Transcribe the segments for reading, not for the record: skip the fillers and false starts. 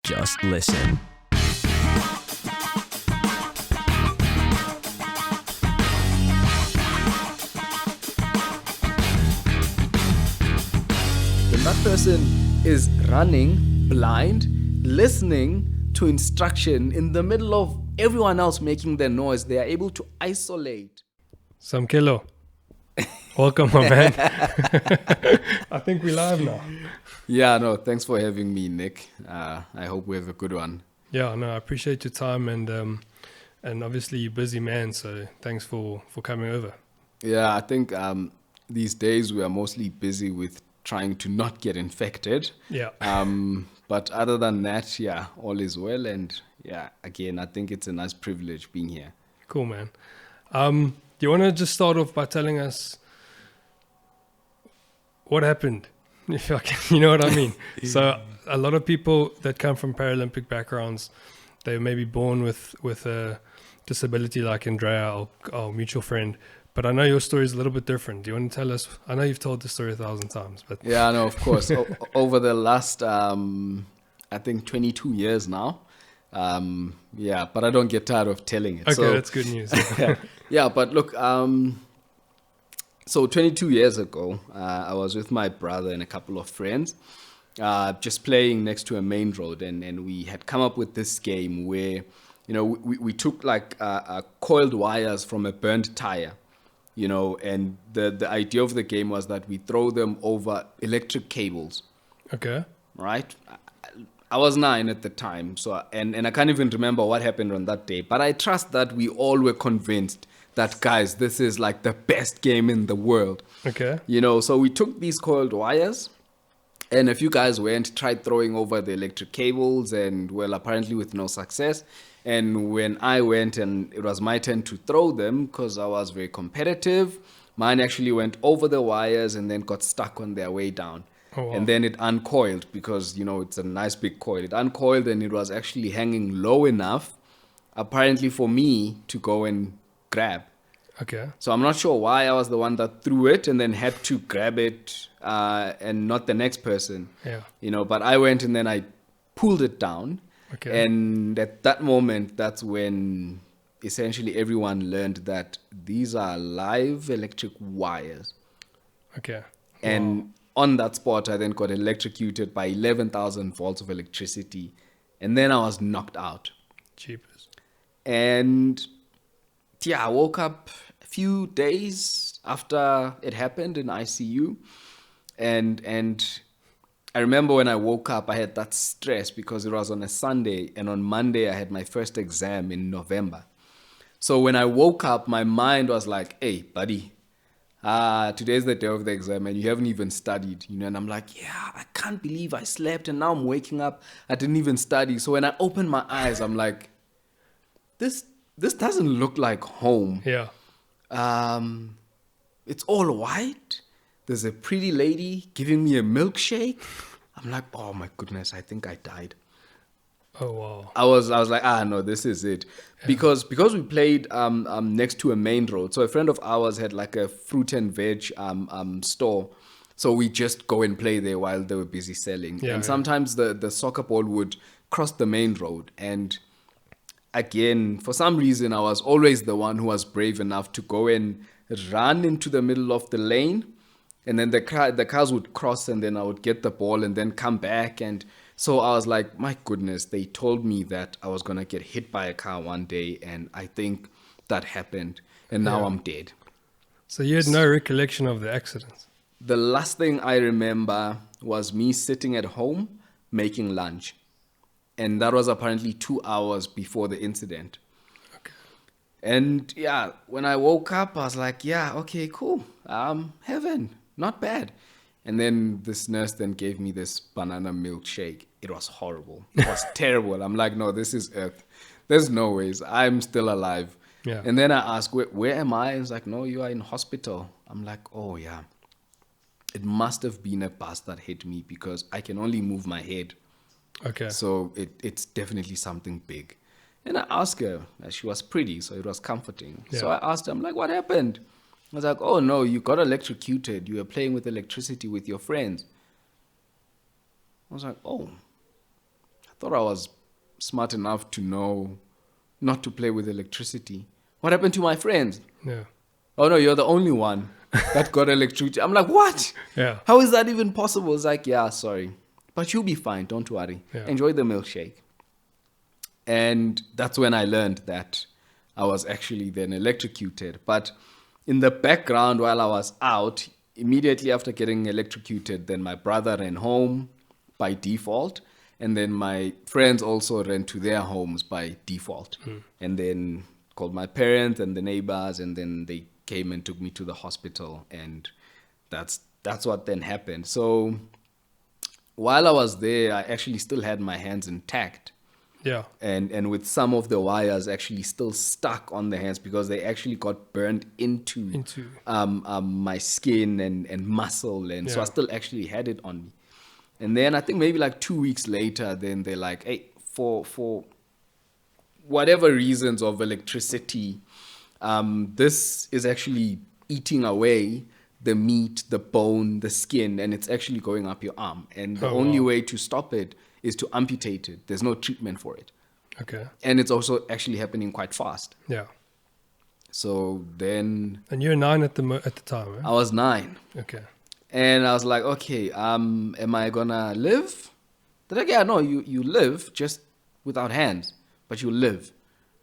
just listen. That person is running blind, listening to instruction in the middle of everyone else making their noise. They are able to isolate. Samkelo, welcome, my man. I think we're live now. Yeah, no, thanks for having me, Nick. I hope we have a good one. Yeah, no, I appreciate your time and obviously you're a busy man, so thanks for coming over. Yeah, I think these days we are mostly busy with trying to not get infected. Yeah. But other than that, yeah, all is well. And yeah, again, I think it's a nice privilege being here. Cool, man. Do you want to just start off by telling us what happened? If I can, you know what I mean? So a lot of people that come from Paralympic backgrounds, they may be born with a disability like Andrea, our mutual friend. But I know your story is a little bit different. Do you want to tell us? I know you've told the story 1,000 times, but yeah, no, of course. Over the last, I think 22 years now. Yeah, but I don't get tired of telling it. Okay, so, that's good news. yeah, but look, so 22 years ago, I was with my brother and a couple of friends, just playing next to a main road, and we had come up with this game where, you know, we took like coiled wires from a burnt tire. You know, and the idea of the game was that we throw them over electric cables. Okay. Right? I was 9 at the time, so and I can't even remember what happened on that day. But I trust that we all were convinced that, guys, this is like the best game in the world. Okay. You know, so we took these coiled wires, and a few guys tried throwing over the electric cables, and well, apparently with no success. And when I went and it was my turn to throw them, because I was very competitive, mine actually went over the wires and then got stuck on their way down. Oh, wow. And then it uncoiled because, you know, it's a nice big coil. It uncoiled and it was actually hanging low enough, apparently for me to go and grab. Okay. So I'm not sure why I was the one that threw it and then had to grab it and not the next person. Yeah. You know, but I went and then I pulled it down. Okay. And at that moment, that's when essentially everyone learned that these are live electric wires. Okay. And on that spot, I then got electrocuted by 11,000 volts of electricity. And then I was knocked out. Jeepers. And yeah, I woke up a few days after it happened in ICU. And I remember when I woke up, I had that stress because it was on a Sunday, and on Monday I had my first exam in November. So when I woke up, my mind was like, hey, buddy, today's the day of the exam and you haven't even studied, you know. And I'm like, yeah, I can't believe I slept and now I'm waking up. I didn't even study. So when I opened my eyes, I'm like, this doesn't look like home. Yeah. It's all white. There's a pretty lady giving me a milkshake. I'm like, oh my goodness, I think I died. Oh, wow. I was like, no, this is it. Yeah. Because we played next to a main road. So a friend of ours had like a fruit and veg store. So we just go and play there while they were busy selling. Yeah, and sometimes the soccer ball would cross the main road. And again, for some reason, I was always the one who was brave enough to go and run into the middle of the lane. And then the cars would cross and then I would get the ball and then come back. And so I was like, my goodness, they told me that I was going to get hit by a car one day. And I think that happened. And now I'm dead. So you had no recollection of the accident? The last thing I remember was me sitting at home making lunch. And that was apparently 2 hours before the incident. Okay. And yeah, when I woke up, I was like, yeah, okay, cool. Heaven. Not bad. And then this nurse then gave me this banana milkshake. It was horrible. It was terrible. I'm like, no, this is Earth. There's no ways. I'm still alive. Yeah. And then I asked, where am I? It's like, no, you are in hospital. I'm like, oh, yeah. It must have been a bus that hit me because I can only move my head. Okay. So it's definitely something big. And I asked her, she was pretty, so it was comforting. Yeah. So I asked her, I'm like, what happened? I was like, oh no, you got electrocuted. You were playing with electricity with your friends. I was like, oh, thought I was smart enough to know not to play with electricity. What happened to my friends? Yeah. Oh no, you're the only one that got electricity. I'm like, what? Yeah. How is that even possible? It's like, yeah, sorry. But you'll be fine. Don't worry. Yeah. Enjoy the milkshake. And that's when I learned that I was actually then electrocuted. But in the background, while I was out, immediately after getting electrocuted, then my brother ran home by default. And then my friends also ran to their homes by default. And then called my parents and the neighbors, and then they came and took me to the hospital. And that's what then happened. So while I was there, I actually still had my hands intact. Yeah. And with some of the wires actually still stuck on the hands because they actually got burned into my skin and muscle. And so I still actually had it on me. And then I think maybe like 2 weeks later, then they're like, hey, for whatever reasons of electricity, this is actually eating away the meat, the bone, the skin, and it's actually going up your arm. And the only way to stop it is to amputate it. There's no treatment for it. Okay. And it's also actually happening quite fast. Yeah. So then... And you're 9 at the time, eh? I was 9. Okay. And I was like, okay, am I gonna live? They're like, yeah, no, you live just without hands, but you live.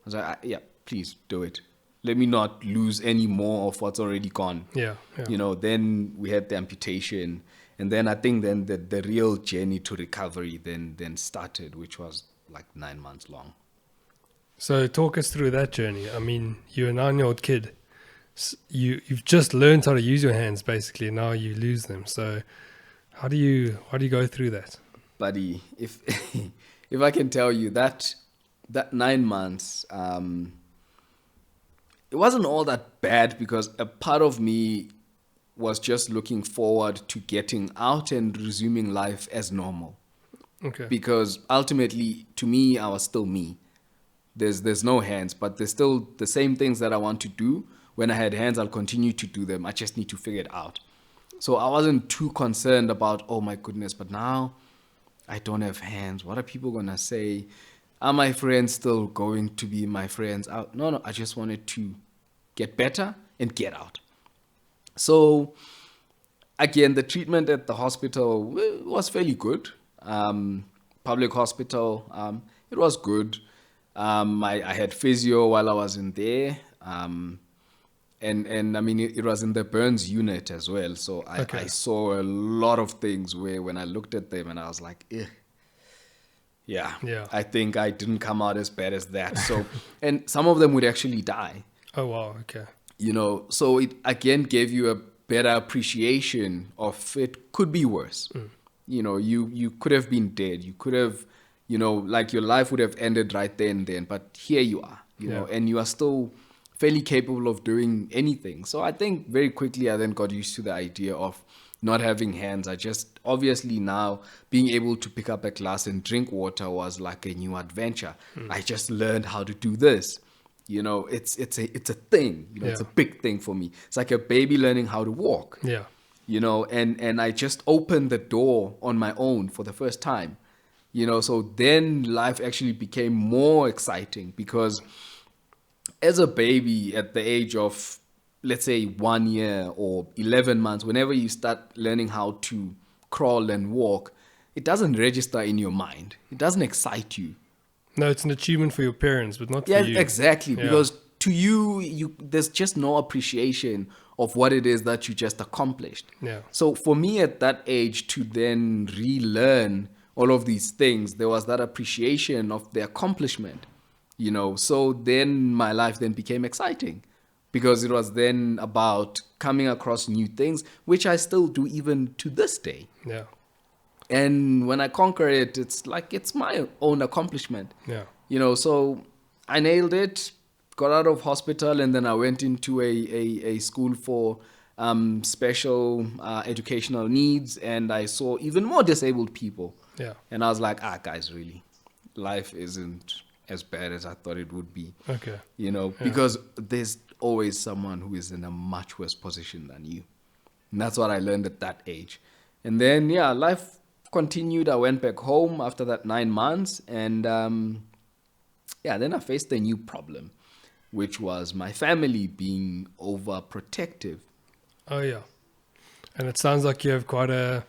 I was like, yeah, please do it. Let me not lose any more of what's already gone. Yeah. You know, then we had the amputation. And then I think then the real journey to recovery then started, which was like 9 months long. So talk us through that journey. I mean, you're a 9-year-old kid. You've just learned how to use your hands, basically. Now you lose them. So how do you go through that? Buddy, if if I can tell you that 9 months, it wasn't all that bad because a part of me was just looking forward to getting out and resuming life as normal. Okay. Because ultimately, to me, I was still me. There's no hands, but there's still the same things that I want to do. When I had hands, I'll continue to do them. I just need to figure it out. So I wasn't too concerned about, oh my goodness, but now I don't have hands. What are people going to say? Are my friends still going to be my friends? No, I just wanted to get better and get out. So again, the treatment at the hospital was fairly good. Public hospital, it was good. I had physio while I was in there. And I mean, it was in the burns unit as well. So I saw a lot of things where when I looked at them and I was like, yeah, I think I didn't come out as bad as that. So, and some of them would actually die. Oh, wow. Okay. You know, so it again gave you a better appreciation of it could be worse. You know, you could have been dead. You could have, you know, like your life would have ended right there and then. But here you are, you know, and you are still fairly capable of doing anything. So I think very quickly I then got used to the idea of not having hands. I just, obviously now being able to pick up a glass and drink water was like a new adventure. I just learned how to do this. You know, it's a thing. You know, it's a big thing for me. It's like a baby learning how to walk. Yeah. You know, and I just opened the door on my own for the first time. You know, so then life actually became more exciting because as a baby at the age of, let's say, 1 year or 11 months, whenever you start learning how to crawl and walk, it doesn't register in your mind. It doesn't excite you. No, it's an achievement for your parents, but not for you. Yeah, exactly. Because to you, there's just no appreciation of what it is that you just accomplished. Yeah. So for me at that age to then relearn all of these things, there was that appreciation of the accomplishment, you know. So then my life then became exciting because it was then about coming across new things, which I still do even to this day. Yeah. And when I conquer it, it's like it's my own accomplishment. Yeah. You know, so I nailed it, got out of hospital, and then I went into a school for special educational needs, and I saw even more disabled people. Yeah. And I was like, guys, really, life isn't as bad as I thought it would be. Okay. You know, because there's always someone who is in a much worse position than you. And that's what I learned at that age. And then, life continued. I went back home after that 9 months, and then I faced a new problem, which was my family being overprotective. Oh yeah, and it sounds like you have quite a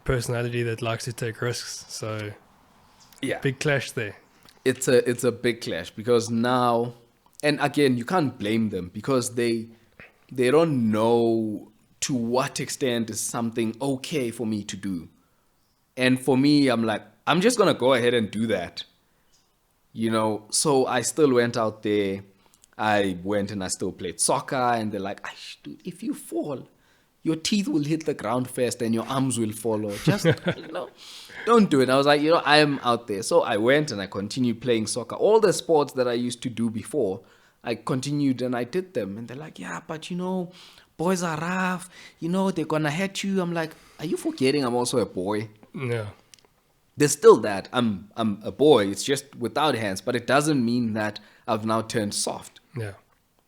personality that likes to take risks. So Yeah, big clash there. it's a big clash because now, and again, you can't blame them because they don't know to what extent is something okay for me to do. And for me, I'm like, I'm just gonna go ahead and do that. So I still went out there. I went and I still played soccer, and they're like, dude, if you fall, your teeth will hit the ground first and your arms will follow. Just, don't do it. I was like, I am out there. So I went and I continued playing soccer. All the sports that I used to do before, I continued and I did them. And they're like, yeah, but boys are rough. They're gonna hurt you. I'm like, are you forgetting I'm also a boy? Yeah, There's still that. I'm a boy. It's just without hands, but it doesn't mean that I've now turned soft. yeah,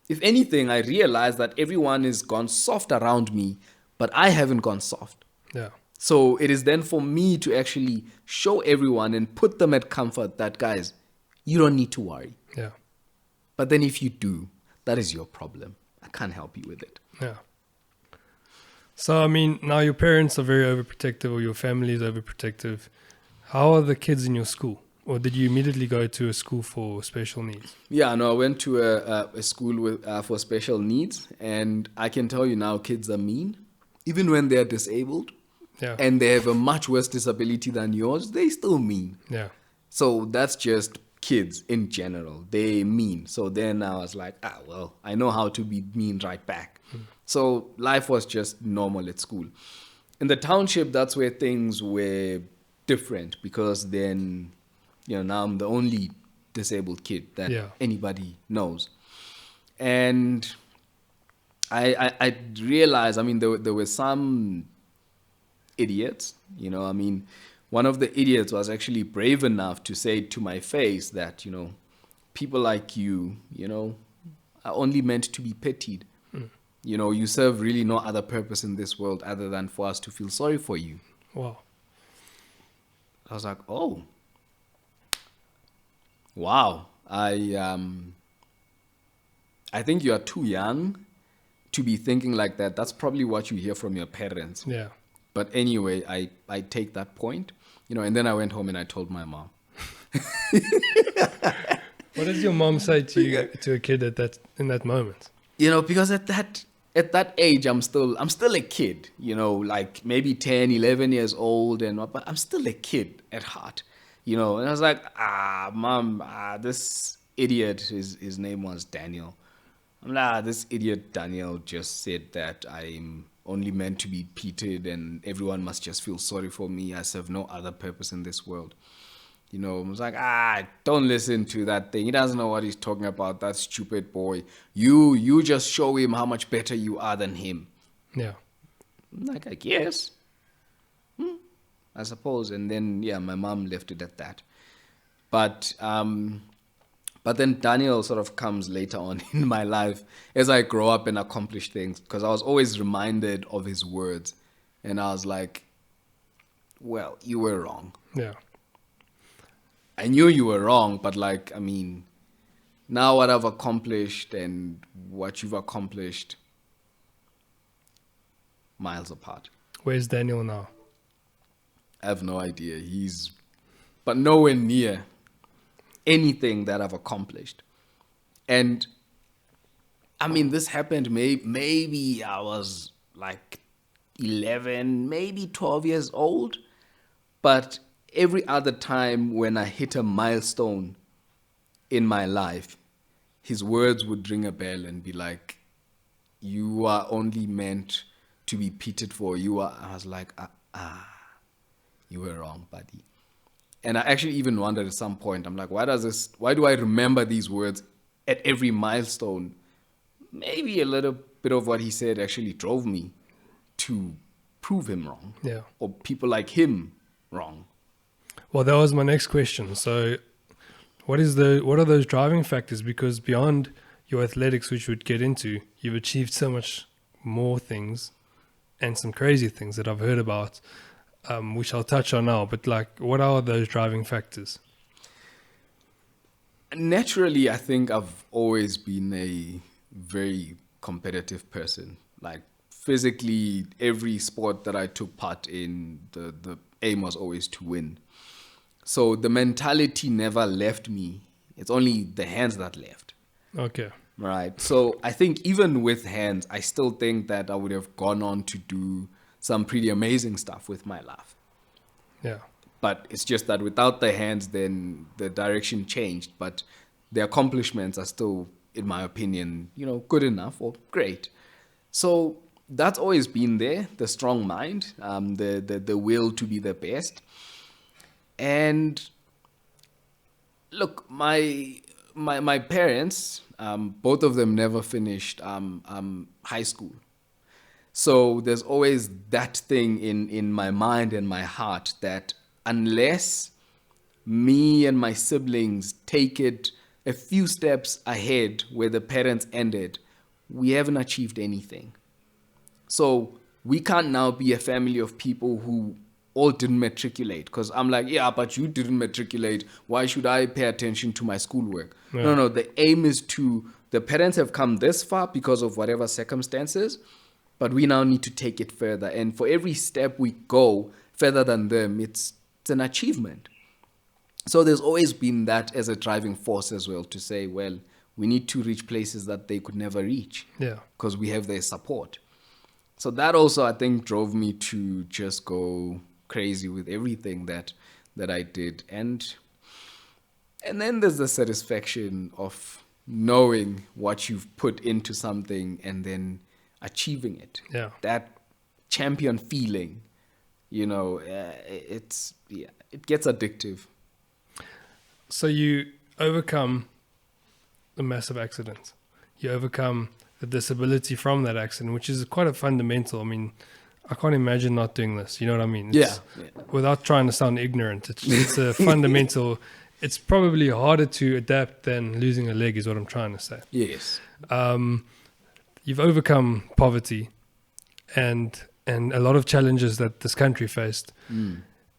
If anything, I realize that everyone has gone soft around me, but I haven't gone soft. yeah, So it is then for me to actually show everyone and put them at comfort that, guys, you don't need to worry. yeah, But then if you do, that is your problem. I can't help you with it. yeah. So I mean, now your parents are very overprotective, or your family is overprotective. How are the kids in your school? Or did you immediately go to a school for special needs? Yeah, no, I went to a school for special needs, and I can tell you now, kids are mean. Even when they're disabled Yeah, and they have a much worse disability than yours, they still mean. yeah, So that's just kids in general. They mean. So then I was like, well, I know how to be mean right back. So life was just normal at school. In the township, that's where things were different because then, now I'm the only disabled kid that Yeah. anybody knows. And I realized, there were some idiots, one of the idiots was actually brave enough to say to my face that, people like you, are only meant to be pitied. You serve really no other purpose in this world other than for us to feel sorry for you. Wow. I was like, oh, wow. I think you are too young to be thinking like that. That's probably what you hear from your parents. Yeah. But anyway, I take that point, and then I went home and I told my mom. What does your mom say to you, to a kid in that moment? Because at that age, I'm still a kid, like maybe 10, 11 years old, but I'm still a kid at heart, and I was like, mom, this idiot, his name was Daniel. I'm like, this idiot Daniel just said that I'm only meant to be pitied and everyone must just feel sorry for me. I serve no other purpose in this world. I was like, don't listen to that thing. He doesn't know what he's talking about. That stupid boy. You just show him how much better you are than him. Yeah. I'm like, I guess. I suppose. And then, my mom left it at that. But then Daniel sort of comes later on in my life as I grow up and accomplish things, because I was always reminded of his words. And I was like, well, you were wrong. Yeah. I knew you were wrong, but now what I've accomplished and what you've accomplished, miles apart. Where's Daniel now? I have no idea. But nowhere near anything that I've accomplished. And this happened maybe I was like 11, maybe 12 years old, but every other time when I hit a milestone in my life, his words would ring a bell and be like, you are only meant to be pitied for. I was like, you were wrong, buddy. And I actually even wondered at some point, I'm like, why do I remember these words at every milestone? Maybe a little bit of what he said actually drove me to prove him wrong. Yeah. Or people like him wrong. Well, that was my next question. So what are those driving factors? Because beyond your athletics, which we'd get into, you've achieved so much more things and some crazy things that I've heard about. which I'll touch on now. But like, what are those driving factors? Naturally, I think I've always been a very competitive person. Like physically, every sport that I took part in, the aim was always to win. So the mentality never left me. It's only the hands that left. Okay. Right. So I think even with hands, I still think that I would have gone on to do some pretty amazing stuff with my life. Yeah. But it's just that without the hands, then the direction changed. But the accomplishments are still, in my opinion, good enough or great. So that's always been there, the strong mind, the will to be the best. And look, my parents, both of them never finished high school. So there's always that thing in my mind and my heart that unless me and my siblings take it a few steps ahead where the parents ended, we haven't achieved anything. So we can't now be a family of people who all didn't matriculate, because I'm like, yeah, but you didn't matriculate. Why should I pay attention to my schoolwork? Yeah. No, the aim is the parents have come this far because of whatever circumstances, but we now need to take it further. And for every step we go further than them, it's an achievement. So there's always been that as a driving force as well, to say, well, we need to reach places that they could never reach. Yeah. Because we have their support. So that also, I think, drove me to just go crazy with everything that I did. And then there's the satisfaction of knowing what you've put into something and then achieving it. Yeah. That champion feeling, it gets addictive. So you overcome the massive accident. You overcome the disability from that accident, which is quite a fundamental. I mean, I can't imagine not doing this. You know what I mean? Yeah. Without trying to sound ignorant, it's a fundamental. It's probably harder to adapt than losing a leg, is what I'm trying to say. Yes. You've overcome poverty and a lot of challenges that this country faced.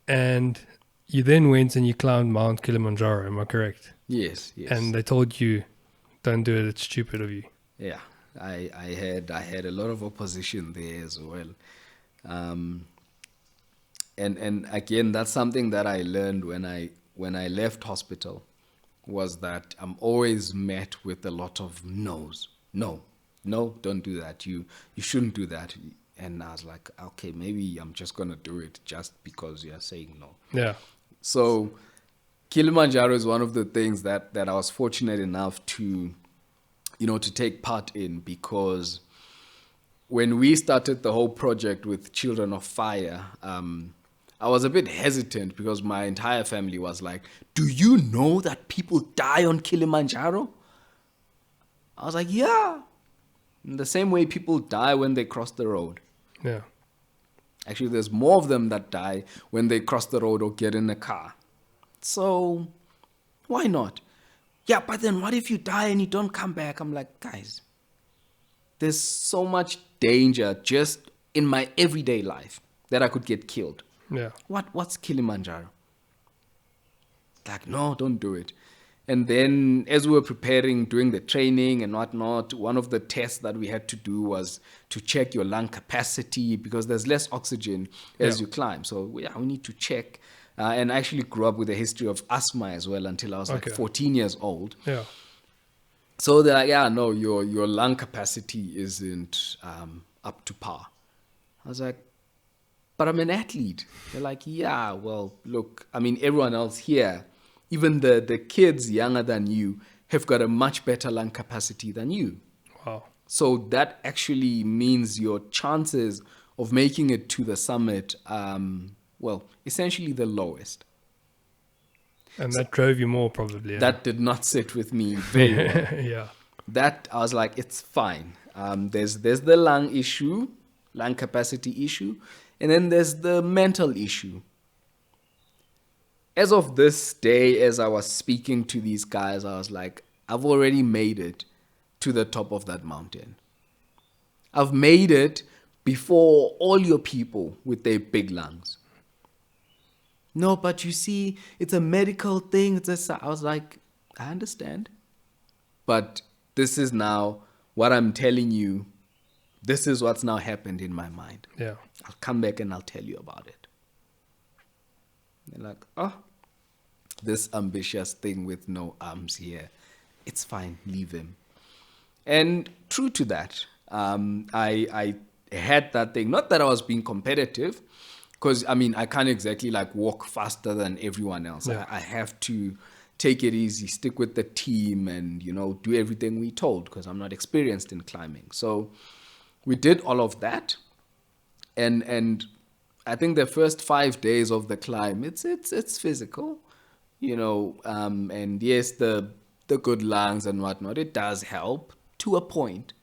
And you then went and you climbed Mount Kilimanjaro, am I correct? Yes. And they told you, don't do it, it's stupid of you. Yeah, I had a lot of opposition there as well. And again, that's something that I learned when I left hospital, was that I'm always met with a lot of no's. No, don't do that. You shouldn't do that. And I was like, okay, maybe I'm just going to do it just because you're saying no. Yeah. So Kilimanjaro is one of the things that I was fortunate enough to take part in, because when we started the whole project with Children of Fire, I was a bit hesitant because my entire family was like, do you know that people die on Kilimanjaro? I was like, yeah. In the same way people die when they cross the road. Yeah. Actually, there's more of them that die when they cross the road or get in a car. So why not? Yeah, but then what if you die and you don't come back? I'm like, guys, there's so much danger just in my everyday life that I could get killed. Yeah. What's Kilimanjaro? Like, no, don't do it. And then as we were preparing, doing the training and whatnot, one of the tests that we had to do was to check your lung capacity, because there's less oxygen as you climb. So we need to check. And I actually grew up with a history of asthma as well until I was like 14 years old. Yeah. So they're like, yeah, no, your lung capacity isn't up to par. I was like, but I'm an athlete. They're like, yeah, well, look, I mean, everyone else here, even the kids younger than you, have got a much better lung capacity than you. Wow. So that actually means your chances of making it to the summit, essentially the lowest. And that drove you more, probably. Yeah. That did not sit with me very well. Yeah. That I was like, it's fine. There's the lung capacity issue, and then there's the mental issue. As of this day, as I was speaking to these guys, I was like, I've already made it to the top of that mountain. I've made it before all your people with their big lungs. No, but you see, it's a medical thing. I was like, I understand. But this is now what I'm telling you. This is what's now happened in my mind. Yeah. I'll come back and I'll tell you about it. They're like, oh, this ambitious thing with no arms here. It's fine, leave him. And true to that, I had that thing. Not that I was being competitive, because I can't exactly like walk faster than everyone else. Yeah. I have to take it easy, stick with the team, and do everything we told, because I'm not experienced in climbing. So we did all of that, and I think the first 5 days of the climb, it's physical, and yes, the good lungs and whatnot, it does help to a point.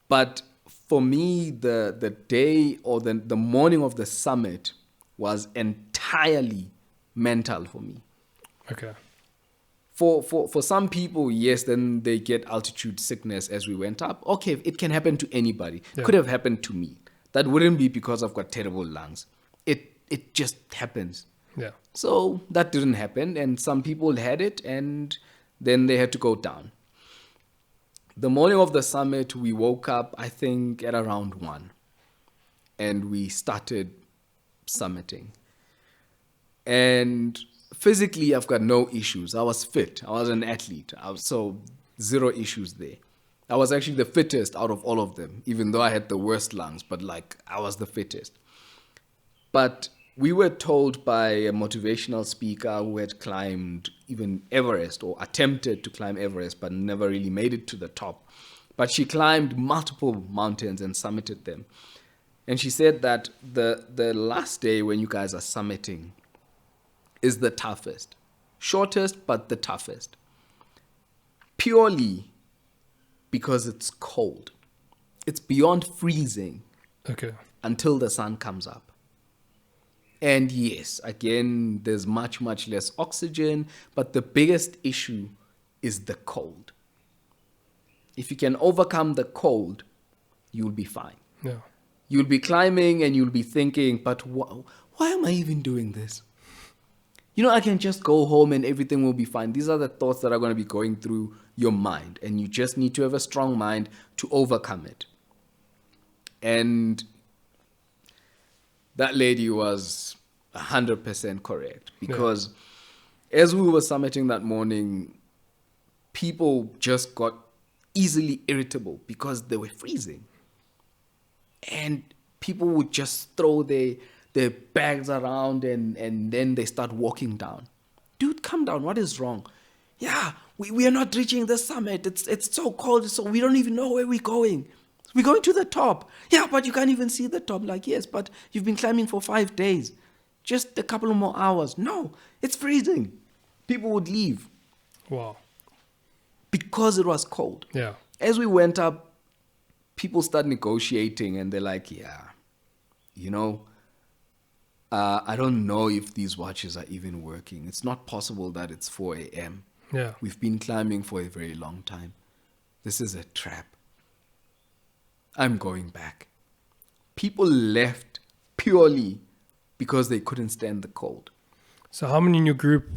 But for me, the day or the morning of the summit was entirely mental for me. Okay. For some people, yes, then they get altitude sickness as we went up. Okay, it can happen to anybody. Yeah. Could have happened to me. That wouldn't be because I've got terrible lungs. It just happens. Yeah. So that didn't happen, and some people had it, and then they had to go down. The morning of the summit, we woke up, I think, at around 1, and we started summiting. And physically, I've got no issues. I was fit. I was an athlete. So zero issues there. I was actually the fittest out of all of them, even though I had the worst lungs, but I was the fittest. But we were told by a motivational speaker who had climbed even Everest, or attempted to climb Everest, but never really made it to the top. But she climbed multiple mountains and summited them. And she said that the last day when you guys are summiting is the toughest. Shortest, but the toughest. Purely because it's cold. It's beyond freezing Okay. until the sun comes up. And yes, again, there's much, much less oxygen, but the biggest issue is the cold. If you can overcome the cold, you'll be fine. Yeah. You'll be climbing and you'll be thinking, but why am I even doing this? I can just go home and everything will be fine. These are the thoughts that are going to be going through your mind, and you just need to have a strong mind to overcome it. And that lady was 100% correct, because as we were summiting that morning, people just got easily irritable because they were freezing. And people would just throw their bags around and then they start walking down. Dude, come down. What is wrong? Yeah, we are not reaching the summit. It's so cold, so we don't even know where we're going. We're going to the top. Yeah, but you can't even see the top. Like, yes, but you've been climbing for 5 days. Just a couple of more hours. No, it's freezing. People would leave Wow. because it was cold. Yeah. As we went up, people start negotiating, and they're like, yeah, I don't know if these watches are even working. It's not possible that it's 4 a.m. Yeah. We've been climbing for a very long time. This is a trap. I'm going back. People left purely because they couldn't stand the cold. So how many in your group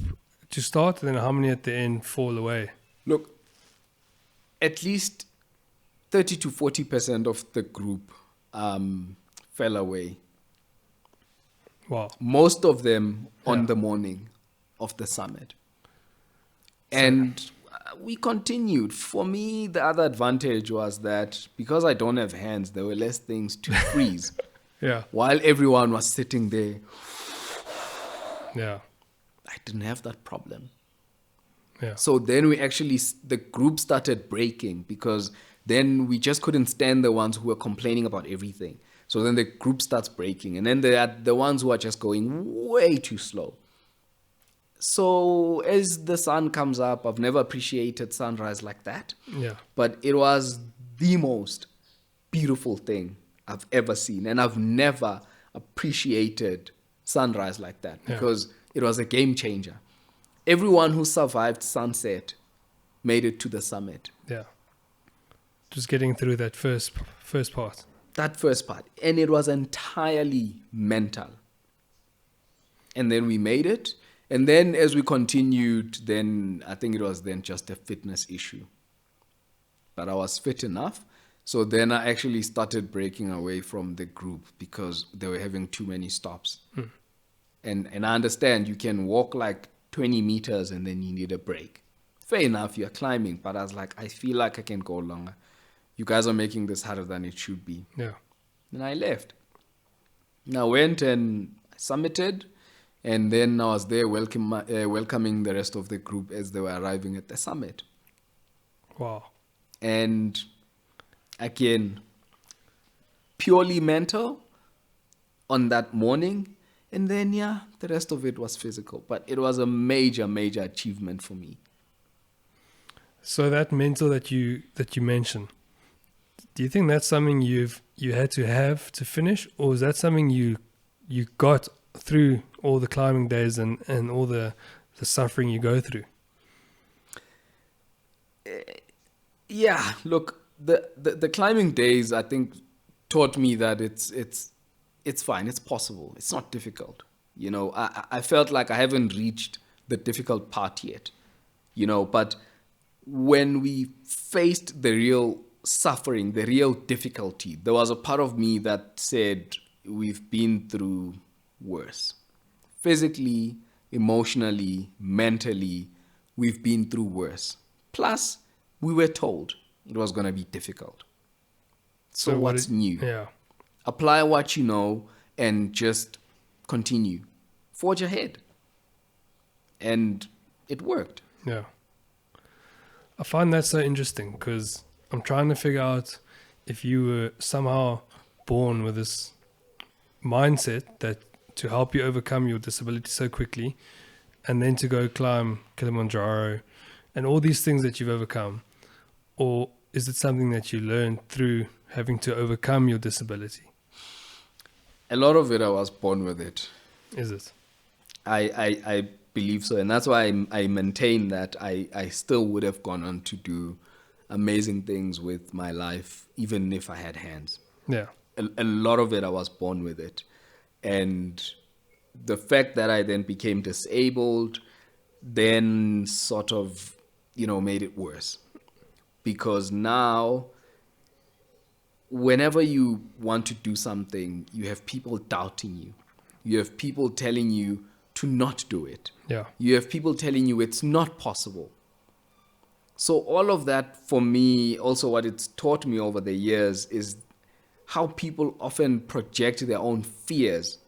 to start, and then how many at the end fall away? Look, at least 30 to 40% of the group fell away. Wow. Most of them on the morning of the summit. And we continued. For me, the other advantage was that because I don't have hands, there were less things to freeze. Yeah. While everyone was sitting there, Yeah. I didn't have that problem. Yeah. So then the group started breaking, because then we just couldn't stand the ones who were complaining about everything. So then the group starts breaking. And then there are the ones who are just going way too slow. So as the sun comes up, I've never appreciated sunrise like that. Yeah. But it was the most beautiful thing I've ever seen. And I've never appreciated sunrise like that, because it was a game changer. Everyone who survived sunset made it to the summit. Yeah. Just getting through that first part. That first part. And it was entirely mental. And then we made it. And then as we continued, then I think it was then just a fitness issue. But I was fit enough. So then I actually started breaking away from the group because they were having too many stops. And I understand you can walk like 20 meters and then you need a break. Fair enough, you're climbing. But I was like, I feel like I can go longer. You guys are making this harder than it should be. Yeah. And I left. And I went and summited. And then I was there welcoming the rest of the group as they were arriving at the summit. Wow. And again, purely mental on that morning. And then, yeah, the rest of it was physical. But it was a major, major achievement for me. So that mental that you mentioned, do you think that's something you had to have to finish, or is that something you got through all the climbing days and all the suffering you go through? Yeah, look, the climbing days, I think, taught me that it's fine, it's possible, it's not difficult. You know, I felt like I haven't reached the difficult part yet, you know, but when we faced the real suffering, the real difficulty, there was a part of me that said, we've been through worse. Physically, emotionally, mentally, we've been through worse. Plus, we were told it was going to be difficult. So what's new? Yeah. Apply what you know and just continue. Forge ahead. And it worked. Yeah. I find that so interesting because I'm trying to figure out if you were somehow born with this mindset that to help you overcome your disability so quickly and then to go climb Kilimanjaro and all these things that you've overcome, or is it something that you learned through having to overcome your disability? A lot of it, I was born with it. Is it? I believe so. And that's why I maintain that I still would have gone on to do amazing things with my life, even if I had hands. Yeah. A lot of it, I was born with it. And the fact that I then became disabled then sort of, made it worse. Because now, whenever you want to do something, you have people doubting you. You have people telling you to not do it. Yeah. You have people telling you it's not possible. So all of that, for me, also what it's taught me over the years is how people often project their own fears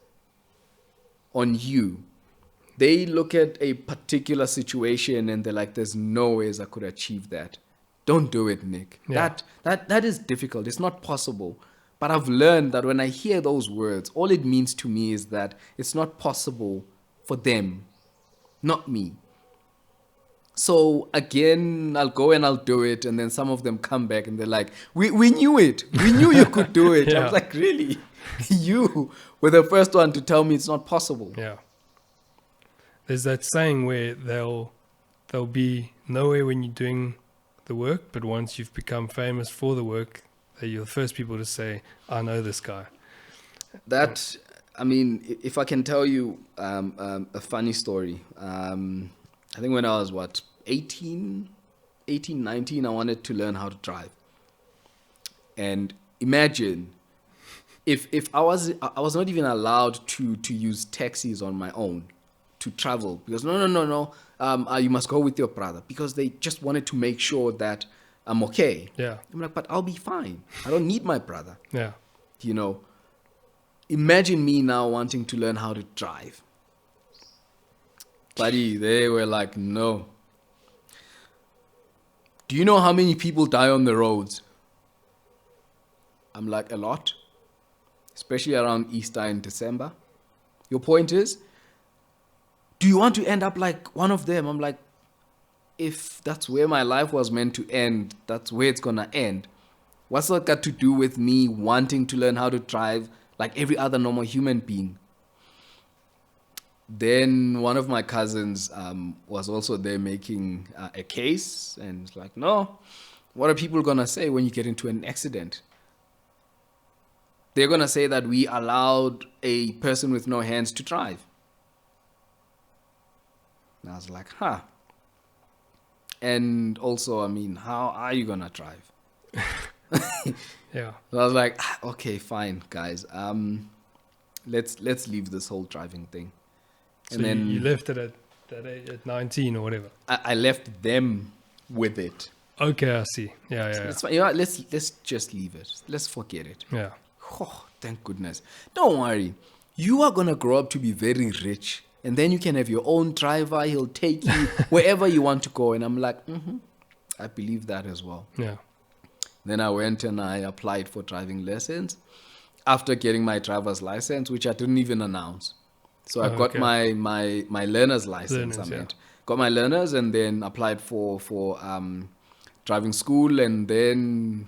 on you. They look at a particular situation and they're like, there's no ways I could achieve that. Don't do it, Nick. Yeah. That is difficult. It's not possible. But I've learned that when I hear those words, all it means to me is that it's not possible for them, not me. So again, I'll go and I'll do it. And then some of them come back and they're like, we knew it. We knew you could do it. Yeah. I was like, really? You were the first one to tell me it's not possible. Yeah. There's that saying where there'll be nowhere when you're doing the work, but once you've become famous for the work, you're the first people to say, I know this guy. That, I mean, if I can tell you a funny story. I think when I was, 18, 19, I wanted to learn how to drive. And imagine if I was not even allowed to use taxis on my own to travel, because no, you must go with your brother, because they just wanted to make sure that I'm okay. Yeah. I'm like, but I'll be fine. I don't need my brother. Yeah. Imagine me now wanting to learn how to drive. Buddy, they were like, no. Do you know how many people die on the roads? I'm like, a lot. Especially around Easter and December. Your point is, do you want to end up like one of them? I'm like, if that's where my life was meant to end, that's where it's going to end. What's that got to do with me wanting to learn how to drive like every other normal human being? Then one of my cousins was also there making a case, and it's like, no, what are people going to say when you get into an accident? They're going to say that we allowed a person with no hands to drive. And I was like, huh. And also, I mean, how are you gonna drive? Yeah. So I was like, okay, fine, guys. Let's leave this whole driving thing. So And then you left it at that age, at 19 or whatever. I left them with it. Okay, I see. Yeah, yeah, It's fine. You know what? Let's just leave it. Let's forget it. yeah. Oh, thank goodness. Don't worry. You are gonna grow up to be very rich, and then you can have your own driver. He'll take you wherever you want to go. And I'm like, I believe that as well. Yeah. Then I went and I applied for driving lessons. After getting my driver's license, which I didn't even announce. So I got okay. my learner's license. Learners, I meant got my learners, and then applied for driving school, and then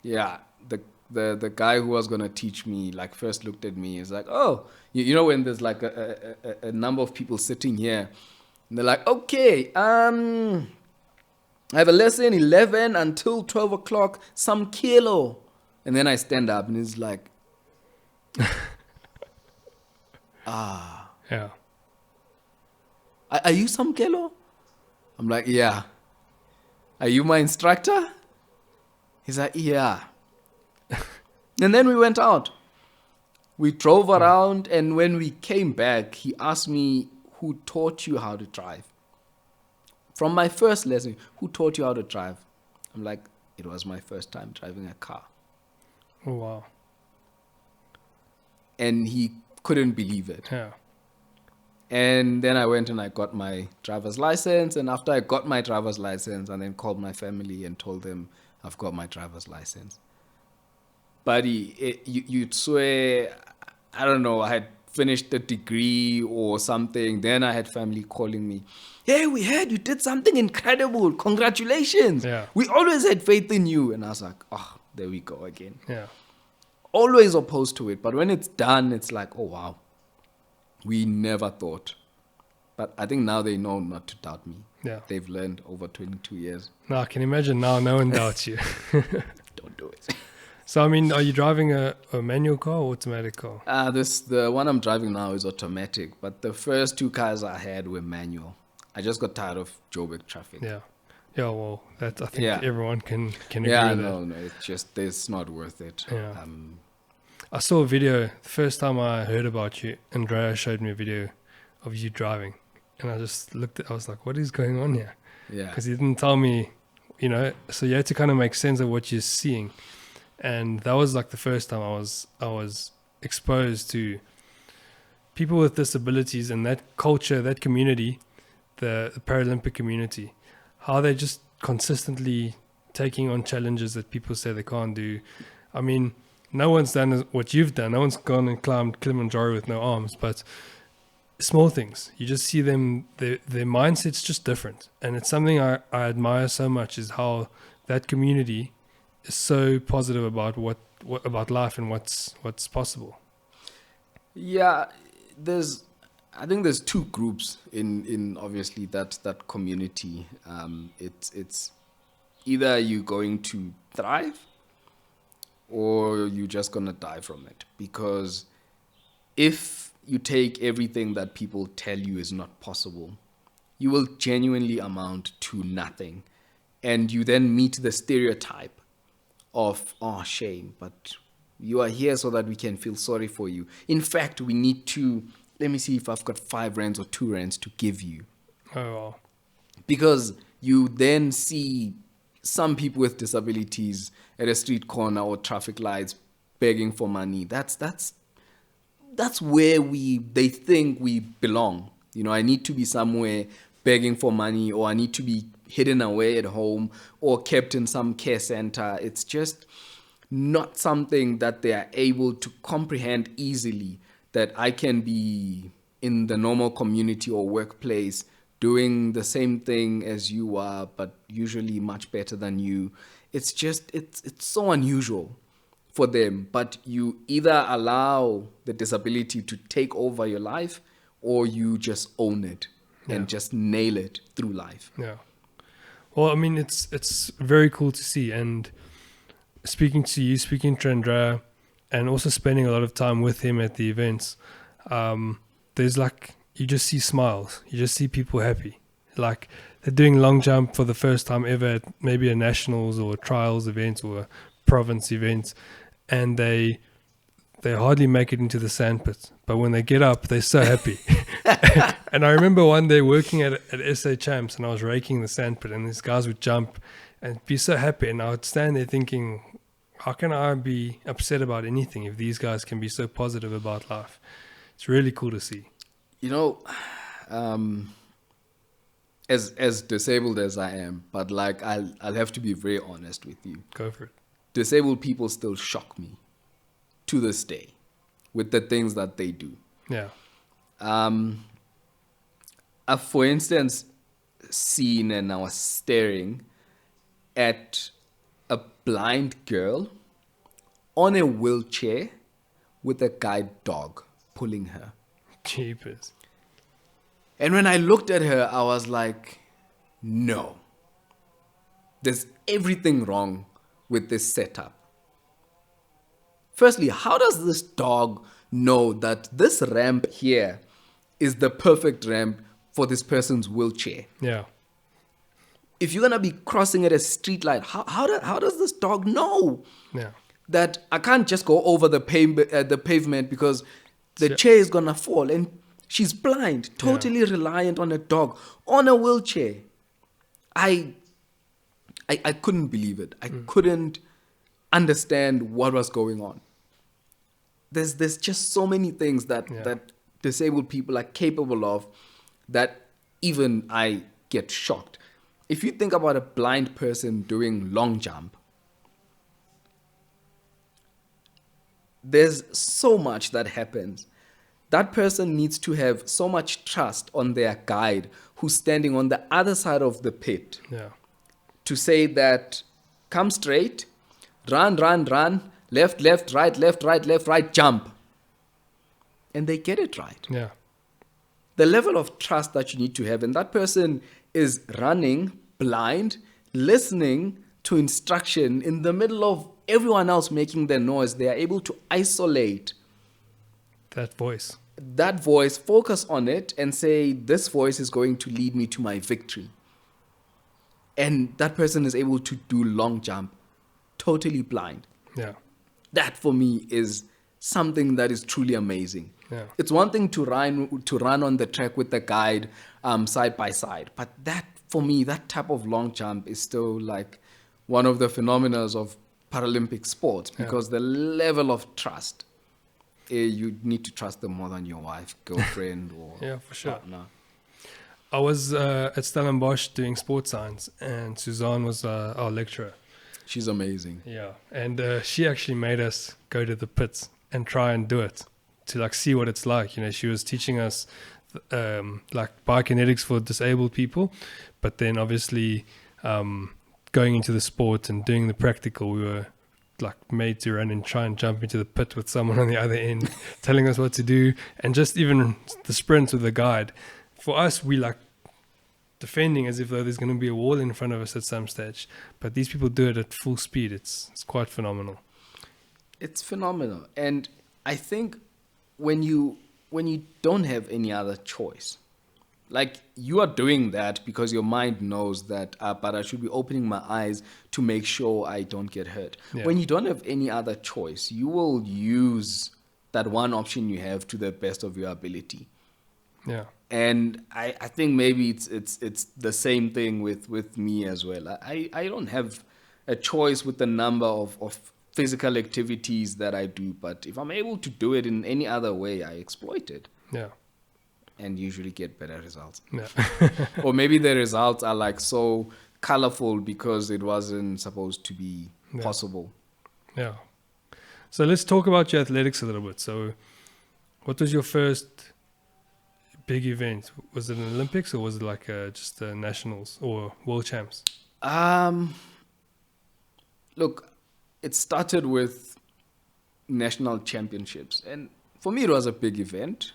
the guy who was gonna teach me like first looked at me. He's like, oh, you know when there's like a number of people sitting here, and they're like, okay, I have a lesson 11 until 12 o'clock, Samkelo. And then I stand up and he's like, Yeah. are you Samkelo? I'm like, yeah. Are you my instructor? He's like, yeah. And then we went out. We drove around, and when we came back, he asked me, who taught you how to drive? From my first lesson, who taught you how to drive? I'm like, it was my first time driving a car. Oh, wow. And he couldn't believe it. Yeah. And then I went and I got my driver's license. And after I got my driver's license, I then called my family and told them I've got my driver's license. But you'd swear, I don't know, I had finished a degree or something. Then I had family calling me, hey, we heard you did something incredible. Congratulations. Yeah. We always had faith in you. And I was like, oh, there we go again. Yeah. Always opposed to it. But when it's done, it's like, oh, wow. We never thought. But I think now they know not to doubt me. Yeah. They've learned over 22 years. Now I can imagine now no one doubts you. Don't do it. So, I mean, are you driving a manual car or automatic car? The one I'm driving now is automatic. But the first two cars I had were manual. I just got tired of Joburg traffic. Yeah. Yeah, well, that I think everyone can agree Yeah, with that. no, it's not worth it. Yeah. I saw a video, the first time I heard about you, Andrea showed me a video of you driving. And I just I was like, what is going on here? Yeah. Because he didn't tell me, so you had to kind of make sense of what you're seeing. And that was like the first time I was exposed to people with disabilities and that culture, that community, the Paralympic community, how they're just consistently taking on challenges that people say they can't do. I mean, no one's done what you've done. No one's gone and climbed Kilimanjaro with no arms, but small things. You just see them, their mindset's just different. And it's something I admire so much, is how that community is so positive about what about life and what's possible. Yeah, I think there's two groups in obviously that community. It's either you're going to thrive or you're just gonna die from it. Because if you take everything that people tell you is not possible, you will genuinely amount to nothing. And you then meet the stereotype of, oh, shame, but you are here so that we can feel sorry for you. In fact, we need to, let me see if I've got 5 rands or 2 rands to give you. Oh, wow. Because you then see some people with disabilities at a street corner or traffic lights begging for money. That's where they think we belong. I need to be somewhere begging for money, or I need to be hidden away at home or kept in some care center. It's just not something that they are able to comprehend easily, that I can be in the normal community or workplace doing the same thing as you are, but usually much better than you. It's so unusual for them. But you either allow the disability to take over your life, or you just own it and just nail it through life. Yeah. Well, I mean, it's very cool to see. And speaking to Andrea, and also spending a lot of time with him at the events, there's like you just see smiles. You just see people happy. Like they're doing long jump for the first time ever at maybe a nationals or a trials event or a province event, and they hardly make it into the sandpit. But when they get up, they're so happy. And I remember one day working at SA Champs, and I was raking the sandpit, and these guys would jump and be so happy, and I would stand there thinking, how can I be upset about anything if these guys can be so positive about life? It's really cool to see. You know, as disabled as I am, but like I'll have to be very honest with you. Go for it. Disabled people still shock me to this day with the things that they do. Yeah. I've, for instance, seen and I was staring at a blind girl on a wheelchair with a guide dog pulling her. Jeepers. And when I looked at her, I was like, no, there's everything wrong with this setup. Firstly, how does this dog know that this ramp here is the perfect ramp for this person's wheelchair? Yeah. If you're going to be crossing at a street light, how does this dog know Yeah. that I can't just go over the pavement because the chair is going to fall? And she's blind, totally reliant on a dog, on a wheelchair. I couldn't believe it. I couldn't understand what was going on. There's just so many things that disabled people are capable of that even I get shocked. If you think about a blind person doing long jump, there's so much that happens. That person needs to have so much trust on their guide who's standing on the other side of the pit to say that, come straight, run, left, right, jump. And they get it right. Yeah. The level of trust that you need to have, and that person is running blind, listening to instruction in the middle of everyone else making their noise. They are able to isolate that voice, focus on it, and say, this voice is going to lead me to my victory. And that person is able to do long jump, totally blind. Yeah. That for me is something that is truly amazing. Yeah. It's one thing to run on the track with the guide side by side, but that for me, that type of long jump is still like one of the phenomena of Paralympic sports because the level of trust, you need to trust them more than your wife, girlfriend, or for sure. partner. I was at Stellenbosch doing sports science, and Suzanne was our lecturer. She's amazing. Yeah, and she actually made us go to the pits and try and do it to like see what it's like. You know, she was teaching us like biokinetics for disabled people, but then obviously going into the sport and doing the practical, we were like made to run and try and jump into the pit with someone on the other end telling us what to do, and just even the sprints with the guide. For us, we like defending as if though there's going to be a wall in front of us at some stage, but these people do it at full speed. It's quite phenomenal. It's phenomenal. And I think when you don't have any other choice, like you are doing that because your mind knows that, but I should be opening my eyes to make sure I don't get hurt. Yeah. When you don't have any other choice, you will use that one option you have to the best of your ability. Yeah. And I think maybe it's the same thing with me as well. I don't have a choice with the number of physical activities that I do, but if I'm able to do it in any other way, I exploit it. Yeah. And usually get better results. Yeah. Or maybe the results are like so colorful because it wasn't supposed to be possible. Yeah. So let's talk about your athletics a little bit. So what was your first big event? Was it an Olympics or was it like just nationals or world champs? Look, it started with national championships. And for me, it was a big event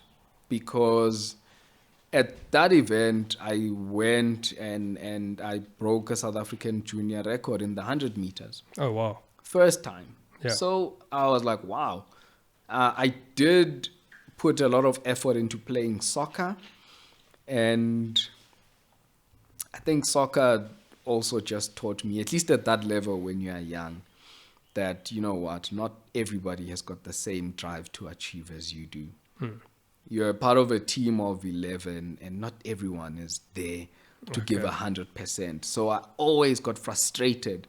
because at that event, I went and I broke a South African junior record in the 100 meters. Oh, wow. First time. Yeah. So I was like, wow. I did put a lot of effort into playing soccer. And I think soccer also just taught me, at least at that level when you are young, that, you know what, not everybody has got the same drive to achieve as you do. You're a part of a team of 11 and not everyone is there to give 100%. So I always got frustrated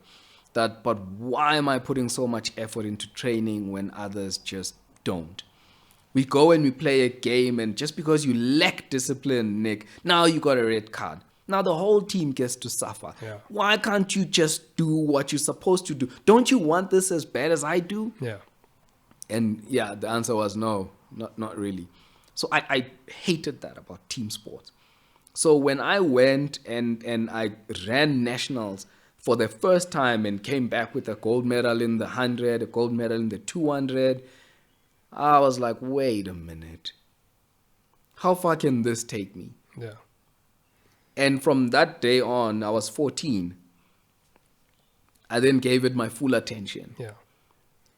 that, but why am I putting so much effort into training when others just don't? We go and we play a game, and just because you lack discipline, Nick, now you got a red card. Now the whole team gets to suffer. Yeah. Why can't you just do what you're supposed to do? Don't you want this as bad as I do? Yeah. And yeah, the answer was no, not really. So I hated that about team sports. So when I went and I ran nationals for the first time and came back with a gold medal in the 100, a gold medal in the 200, I was like, wait a minute. How far can this take me? Yeah. And from that day on, I was 14. I then gave it my full attention. Yeah.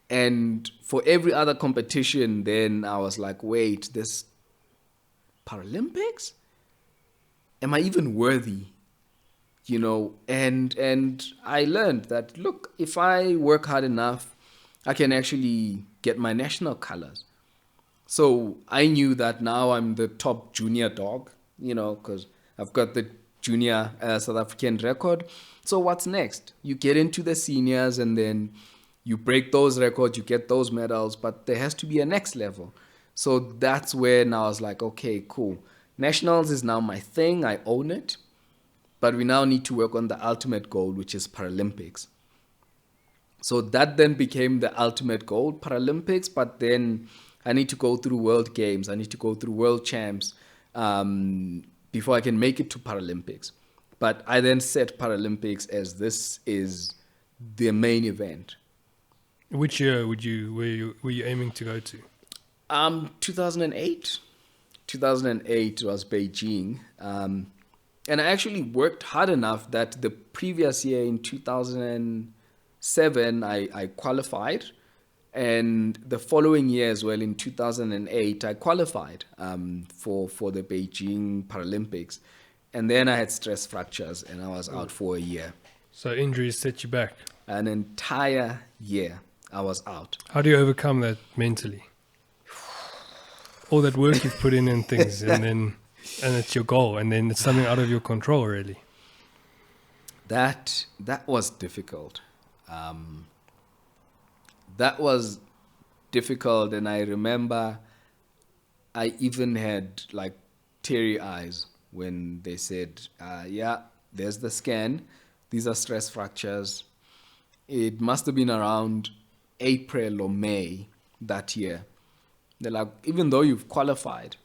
And for every other competition, then I was like, wait, this Paralympics? Am I even worthy? You know, and I learned that, look, if I work hard enough, I can actually get my national colors. So I knew that now I'm the top junior dog, you know, because I've got the junior South African record. So what's next? You get into the seniors and then you break those records, you get those medals, but there has to be a next level. So that's where now I was like, okay, cool. Nationals is now my thing. I own it. But we now need to work on the ultimate goal, which is Paralympics. So that then became the ultimate goal, Paralympics. But then I need to go through World Games. I need to go through World Champs before I can make it to Paralympics. But I then set Paralympics as this is the main event. Which year were you aiming to go to? 2008. 2008 was Beijing. And I actually worked hard enough that the previous year in 2007, I qualified. And the following year as well, in 2008, I qualified for the Beijing Paralympics. And then I had stress fractures and I was out for a year. So injuries set you back? An entire year I was out. How do you overcome that mentally? All that work you've put in and things, and it's your goal, and then it's something out of your control, really. That was difficult. That was difficult, and I remember I even had like teary eyes when they said, yeah, there's the scan. These are stress fractures. It must have been around April or May that year. They're like, even though you've qualified,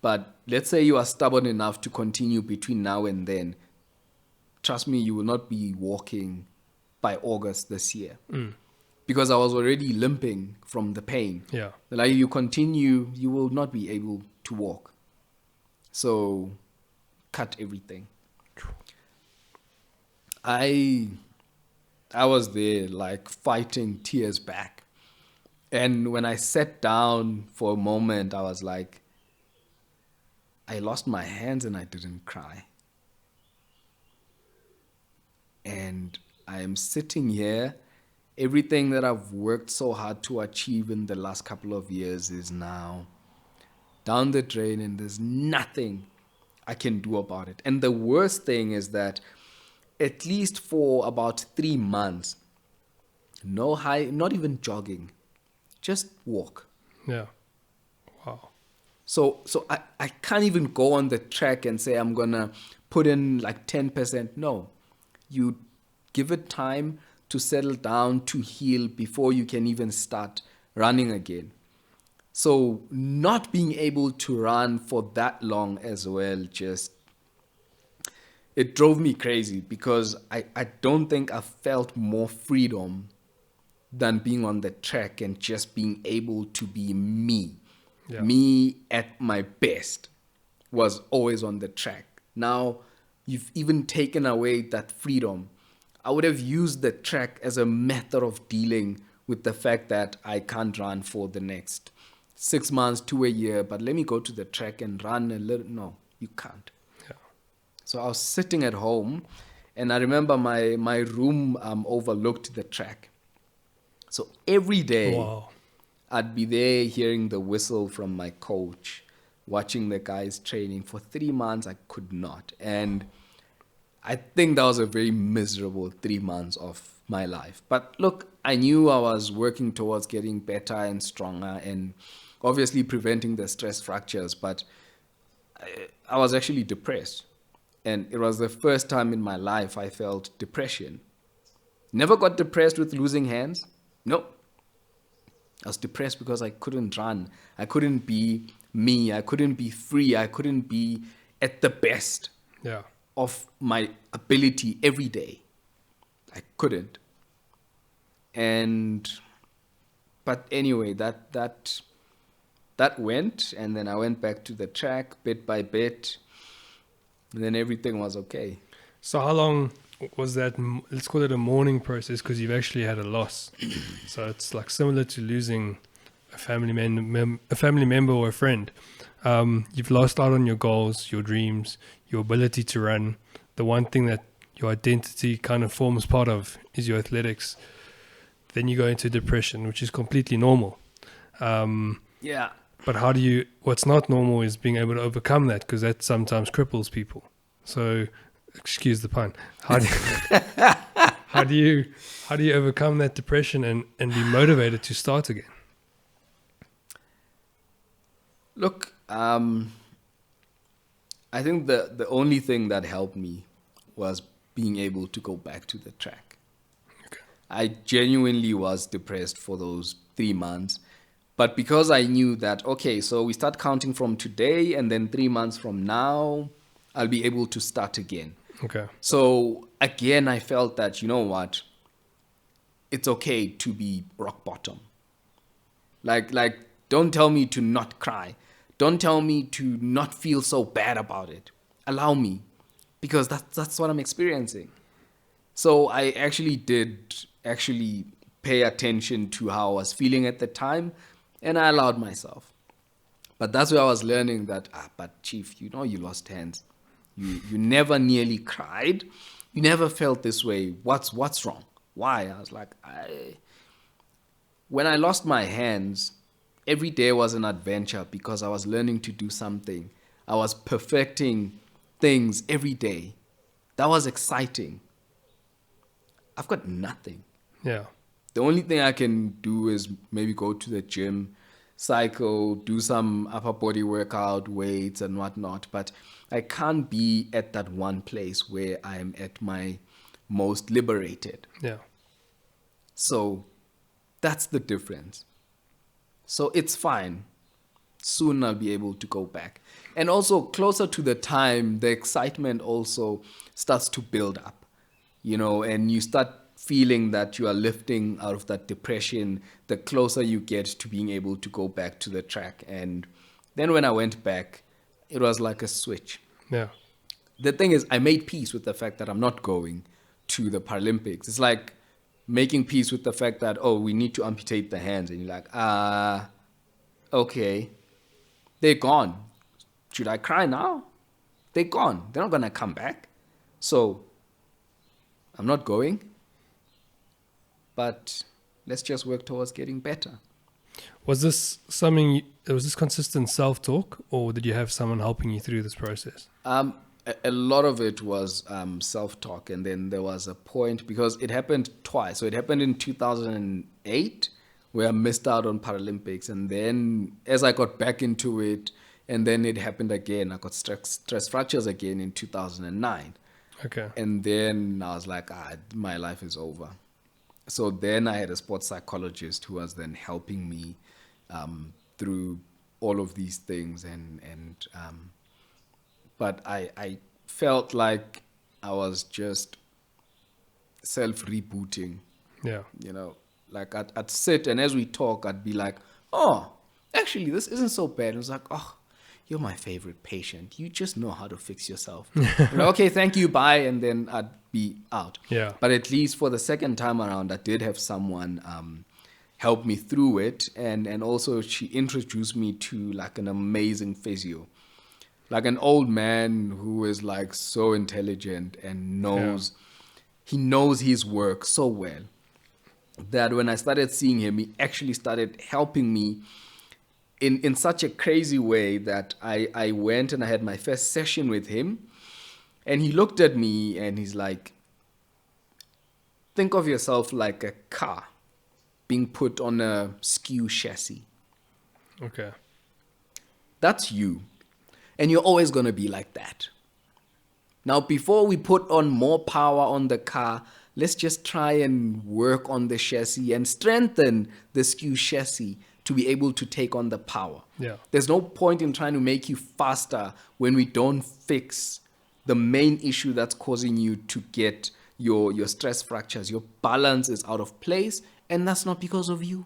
but let's say you are stubborn enough to continue between now and then, trust me, you will not be walking by August this year. Because I was already limping from the pain. Yeah. They're like, you continue, you will not be able to walk. So cut everything. I was there like fighting tears back. And when I sat down for a moment, I was like, I lost my hands and I didn't cry. And I am sitting here. Everything that I've worked so hard to achieve in the last couple of years is now down the drain, and there's nothing I can do about it. And the worst thing is that at least for about 3 months, not even jogging, just walk. Yeah. Wow. So I can't even go on the track and say I'm gonna put in like 10%. No, you give it time to settle down, to heal before you can even start running again. So not being able to run for that long as well, it drove me crazy, because I don't think I felt more freedom than being on the track and just being able to be me. Yeah. Me at my best was always on the track. Now you've even taken away that freedom. I would have used the track as a method of dealing with the fact that I can't run for the next 6 months to a year, but let me go to the track and run a little. No, you can't. Yeah. So I was sitting at home, and I remember my room overlooked the track. So every day Wow. I'd be there hearing the whistle from my coach, watching the guys training. For 3 months, I could not. And I think that was a very miserable 3 months of my life. But look, I knew I was working towards getting better and stronger and obviously preventing the stress fractures. But I was actually depressed. And it was the first time in my life I felt depression. Never got depressed with losing hands. Nope. I was depressed because I couldn't run. I couldn't be me. I couldn't be free. I couldn't be at the best Yeah. of my ability every day. I couldn't. But anyway, that went, and then I went back to the track bit by bit, and then everything was okay. So how long was that? Let's call it a mourning process, because you've actually had a loss. So it's like similar to losing a family member or a friend. You've lost out on your goals, your dreams, your ability to run. The one thing that your identity kind of forms part of is your athletics. Then you go into depression, which is completely normal. Yeah. But what's not normal is being able to overcome that, because that sometimes cripples people. So, excuse the pun. How do you overcome that depression and be motivated to start again? Look, I think the only thing that helped me was being able to go back to the track. Okay. I genuinely was depressed for those 3 months. But because I knew that, okay, so we start counting from today, and then 3 months from now, I'll be able to start again. Okay. So again, I felt that, you know what, it's okay to be rock bottom. Like, don't tell me to not cry. Don't tell me to not feel so bad about it. Allow me, because that's what I'm experiencing. So I actually did pay attention to how I was feeling at the time, and I allowed myself. But that's where I was learning that, but Chief, you know you lost hands. You never nearly cried. You never felt this way. What's wrong? Why? I was like, when I lost my hands, every day was an adventure because I was learning to do something. I was perfecting things every day. That was exciting. I've got nothing. Yeah. The only thing I can do is maybe go to the gym, cycle, do some upper body workout, weights and whatnot. But I can't be at that one place where I'm at my most liberated. Yeah. So that's the difference. So it's fine. Soon I'll be able to go back. And also closer to the time, the excitement also starts to build up, and you start feeling that you are lifting out of that depression the closer you get to being able to go back to the track. And then when I went back, it was like a switch. Yeah. The thing is, I made peace with the fact that I'm not going to the Paralympics. It's like making peace with the fact that, we need to amputate the hands. And you're like, okay, they're gone. Should I cry now? They're gone. They're not going to come back. So I'm not going. But let's just work towards getting better. Was this consistent self-talk, or did you have someone helping you through this process? A lot of it was self-talk, and then there was a point, because it happened twice. So it happened in 2008, where I missed out on Paralympics, and then as I got back into it, and then it happened again. I got stress fractures again in 2009. Okay. And then I was like, my life is over. So then I had a sports psychologist who was then helping me through all of these things, but I felt like I was just self-rebooting. Yeah. Like I'd sit, and as we talk, I'd be like, oh, actually, this isn't so bad. It was like, oh, you're my favorite patient. You just know how to fix yourself. Okay, thank you, bye. And then I'd be out. Yeah. But at least for the second time around, I did have someone helped me through it, and also she introduced me to like an amazing physio, like an old man who is like so intelligent and knows his work so well that when I started seeing him, he actually started helping me in such a crazy way that I went and I had my first session with him, and he looked at me and he's like, think of yourself like a car being put on a skew chassis. Okay. That's you. And you're always going to be like that. Now, before we put on more power on the car, let's just try and work on the chassis and strengthen the skew chassis to be able to take on the power. Yeah. There's no point in trying to make you faster when we don't fix the main issue that's causing you to get your stress fractures. Your balance is out of place, and that's not because of you.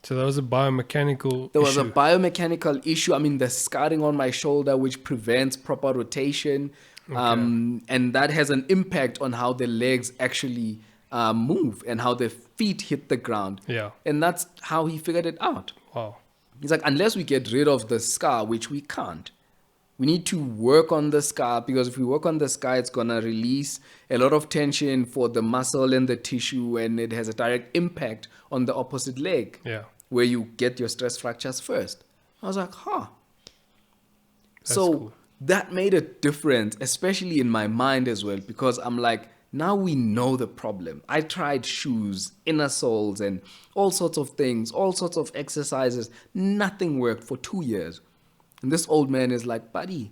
So there was a biomechanical There was a issue. biomechanical issue. I mean, the scarring on my shoulder, which prevents proper rotation. And that has an impact on how the legs actually move and how the feet hit the ground. Yeah. And that's how he figured it out. Wow. He's like, unless we get rid of the scar, which we can't, we need to work on the scar, because if we work on the scar, it's going to release a lot of tension for the muscle and the tissue, and it has a direct impact on the opposite leg, Yeah. where you get your stress fractures first. I was like, That's so cool. that made a difference, especially in my mind as well, because I'm like, now we know the problem. I tried shoes, inner soles, and all sorts of things, all sorts of exercises. Nothing worked for 2 years. And this old man is like, buddy,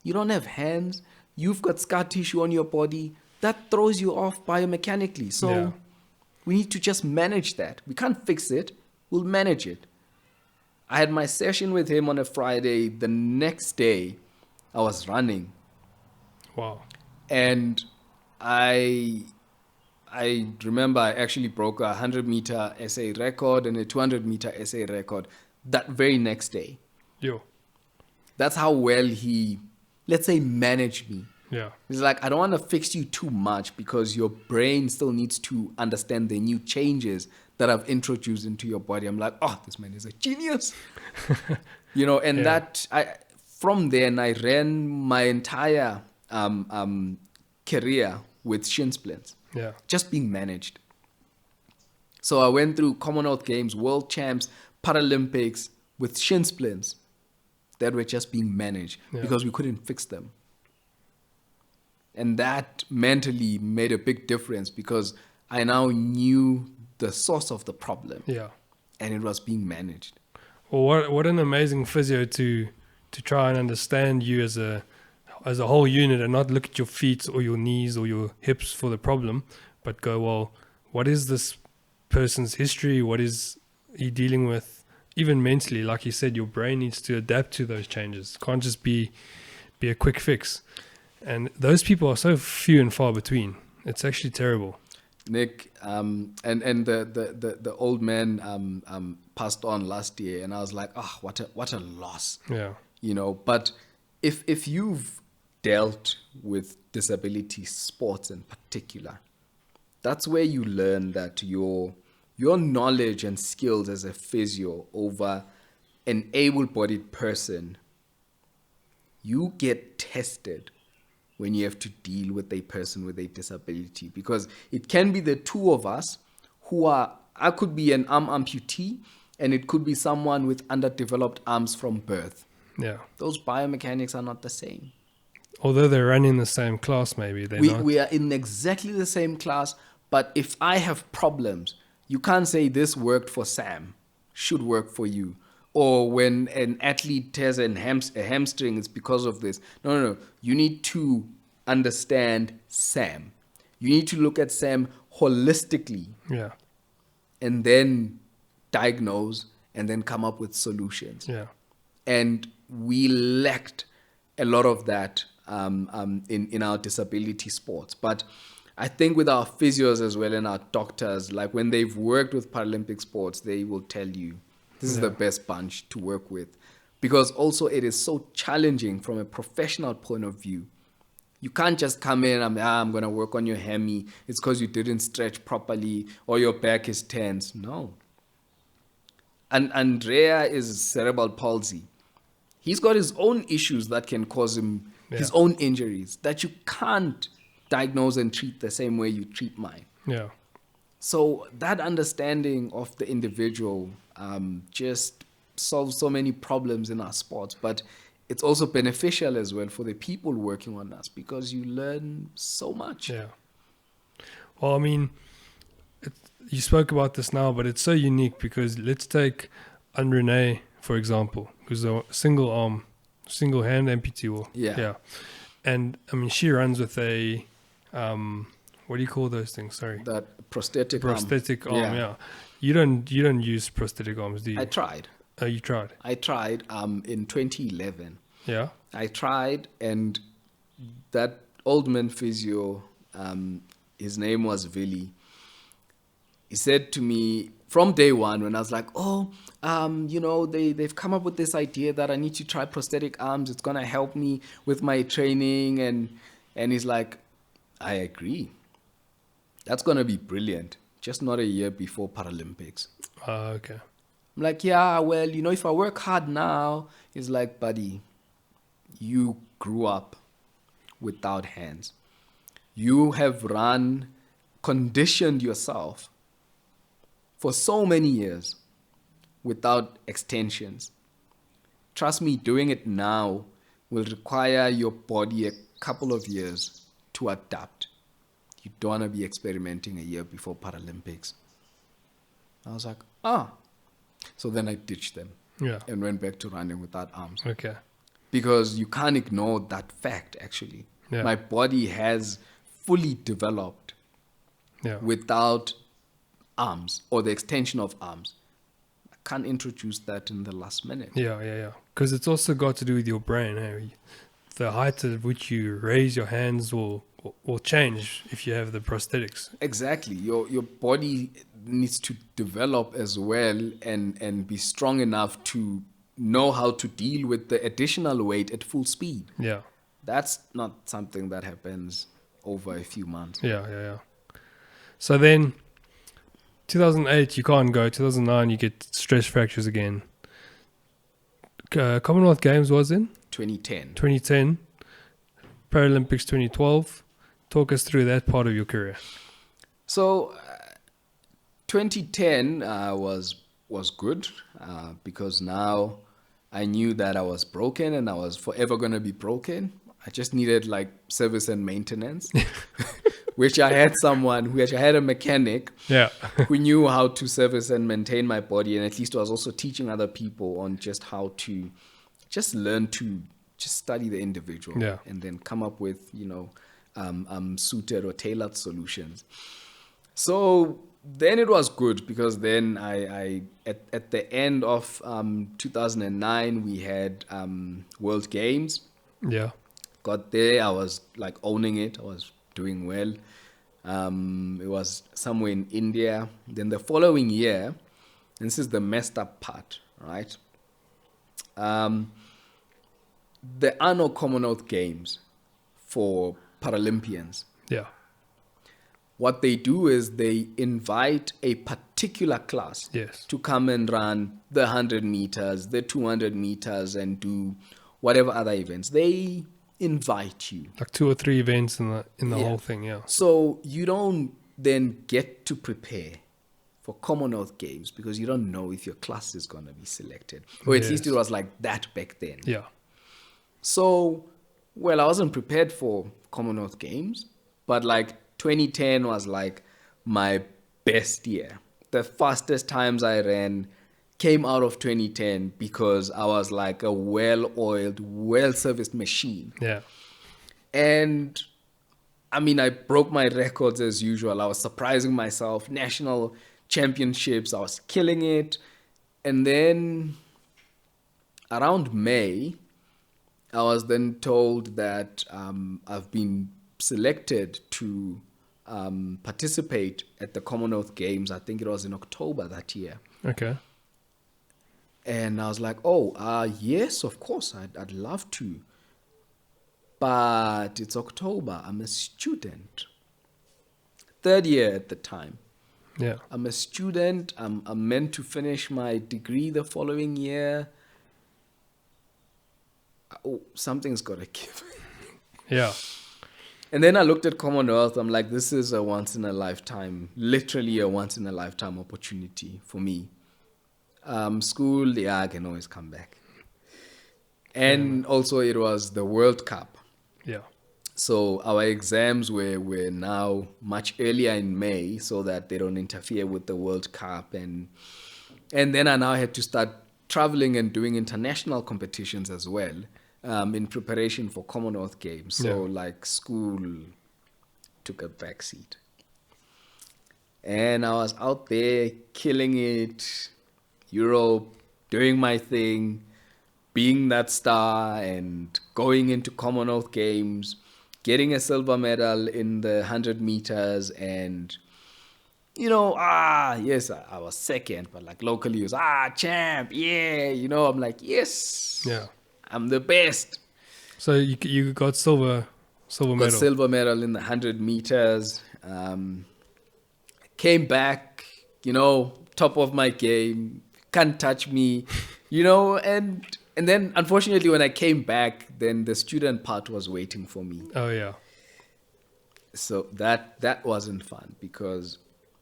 you don't have hands. You've got scar tissue on your body. That throws you off biomechanically. So Yeah. we need to just manage that. We can't fix it. We'll manage it. I had my session with him on a Friday. The next day, I was running. Wow. And I remember I actually broke a 100-meter essay record and a 200-meter essay record that very next day. Yo. That's how well he, let's say, managed me. Yeah. He's like, I don't want to fix you too much because your brain still needs to understand the new changes that I've introduced into your body. I'm like, oh, this man is a genius. And Yeah. from then I ran my entire career with shin splints, Yeah. just being managed. So I went through Commonwealth Games, World Champs, Paralympics with shin splints that were just being managed because we couldn't fix them. And that mentally made a big difference because I now knew the source of the problem. Yeah. And it was being managed. Well, what an amazing physio to try and understand you as a whole unit and not look at your feet or your knees or your hips for the problem, but go, well, what is this person's history? What is he dealing with? Even mentally, like you said, your brain needs to adapt to those changes. It can't just be a quick fix. And those people are so few and far between. It's actually terrible. Nick, and the old man passed on last year, and I was like, oh, what a loss. Yeah. But if you've dealt with disability sports in particular, that's where you learn that your knowledge and skills as a physio over an able-bodied person, you get tested when you have to deal with a person with a disability, because it can be the two of us I could be an arm amputee and it could be someone with underdeveloped arms from birth. Yeah. Those biomechanics are not the same. Although they're running the same class, maybe they're not. We are in exactly the same class, but if I have problems, you can't say this worked for Sam, should work for you. Or when an athlete tears a hamstring, it's because of this. No. You need to understand Sam. You need to look at Sam holistically. Yeah. And then diagnose and then come up with solutions. Yeah. And we lacked a lot of that in our disability sports. But I think with our physios as well and our doctors, like when they've worked with Paralympic sports, they will tell you this is the best bunch to work with. Because also it is so challenging from a professional point of view. You can't just come in and I'm going to work on your hammy. It's because you didn't stretch properly or your back is tense. No. And Andrea is cerebral palsy. He's got his own issues that can cause him his own injuries that you can't diagnose and treat the same way you treat mine. Yeah. So that understanding of the individual just solves so many problems in our sports, but it's also beneficial as well for the people working on us because you learn so much. Yeah. Well, I mean, you spoke about this now, but it's so unique because let's take Renee, for example, who's a single arm, single hand amputee. Yeah. And I mean, she runs with a, what do you call those things? Sorry. That prosthetic arm. Yeah. You don't use prosthetic arms, do you? I tried. Oh, you tried? I tried in 2011. Yeah. I tried, and that old man physio, his name was Vili. He said to me from day one when I was like, they've come up with this idea that I need to try prosthetic arms. It's going to help me with my training. And he's like, I agree. That's going to be brilliant. Just not a year before Paralympics. Okay. I'm like, yeah, well, if I work hard now, he's like, buddy, you grew up without hands. You have conditioned yourself for so many years without extensions. Trust me, doing it now will require your body a couple of years to adapt. You don't want to be experimenting a year before Paralympics. I was like, So then I ditched them and went back to running without arms. Okay. Because you can't ignore that fact, actually. Yeah. My body has fully developed without arms or the extension of arms. I can't introduce that in the last minute. Yeah. Because it's also got to do with your brain. Hey? The height at which you raise your hands will change if you have the prosthetics. Exactly. Your body needs to develop as well and be strong enough to know how to deal with the additional weight at full speed. Yeah. That's not something that happens over a few months. Yeah. So then 2008 you can't go. 2009 you get stress fractures again. Commonwealth Games was in 2010. Paralympics 2012. Talk us through that part of your career. So 2010 was good because now I knew that I was broken and I was forever going to be broken. I just needed like service and maintenance, which I had a mechanic who knew how to service and maintain my body, and at least I was also teaching other people on just how to just learn to just study the individual and then come up with, suited or tailored solutions. So then it was good because then I at the end of 2009 we had World Games. Yeah. Got there, I was like owning it. I was doing well. It was somewhere in India. Then the following year, and this is the messed up part, right? There are no Commonwealth Games for Paralympians. Yeah. What they do is they invite a particular class to come and run the 100 meters, the 200 meters, and do whatever other events. They invite you. Like 2 or 3 events in the whole thing, So you don't then get to prepare for Commonwealth Games because you don't know if your class is going to be selected. Or at least it was like that back then. Yeah. So, I wasn't prepared for Commonwealth Games, but like 2010 was like my best year. The fastest times I ran came out of 2010 because I was like a well-oiled, well-serviced machine. Yeah. And I mean, I broke my records as usual. I was surprising myself. National championships, I was killing it. And then around May, I was then told that I've been selected to participate at the Commonwealth Games. I think it was in October that year. Okay. And I was like, yes, of course, I'd love to. But it's October. I'm a student. 3rd year at the time. Yeah. I'm a student. I'm meant to finish my degree the following year. Oh, something's got to give. Yeah. And then I looked at Commonwealth. I'm like, this is a once in a lifetime, literally a once in a lifetime opportunity for me. School, yeah, I can always come back. And also, it was the World Cup. Yeah. So our exams were now much earlier in May so that they don't interfere with the World Cup. And then I now had to start traveling and doing international competitions as well in preparation for Commonwealth Games. So like school took a backseat. And I was out there killing it, Europe, doing my thing, being that star and going into Commonwealth Games, getting a silver medal in the 100 meters. And, yes, I was second, but like locally it was, champ, yeah. I'm like, yes, Yeah. I'm the best. So you got silver Got medal. silver medal in the 100 meters. Came back, top of my game, can't touch me, and then unfortunately when I came back, then the student part was waiting for me. Oh yeah. So that wasn't fun because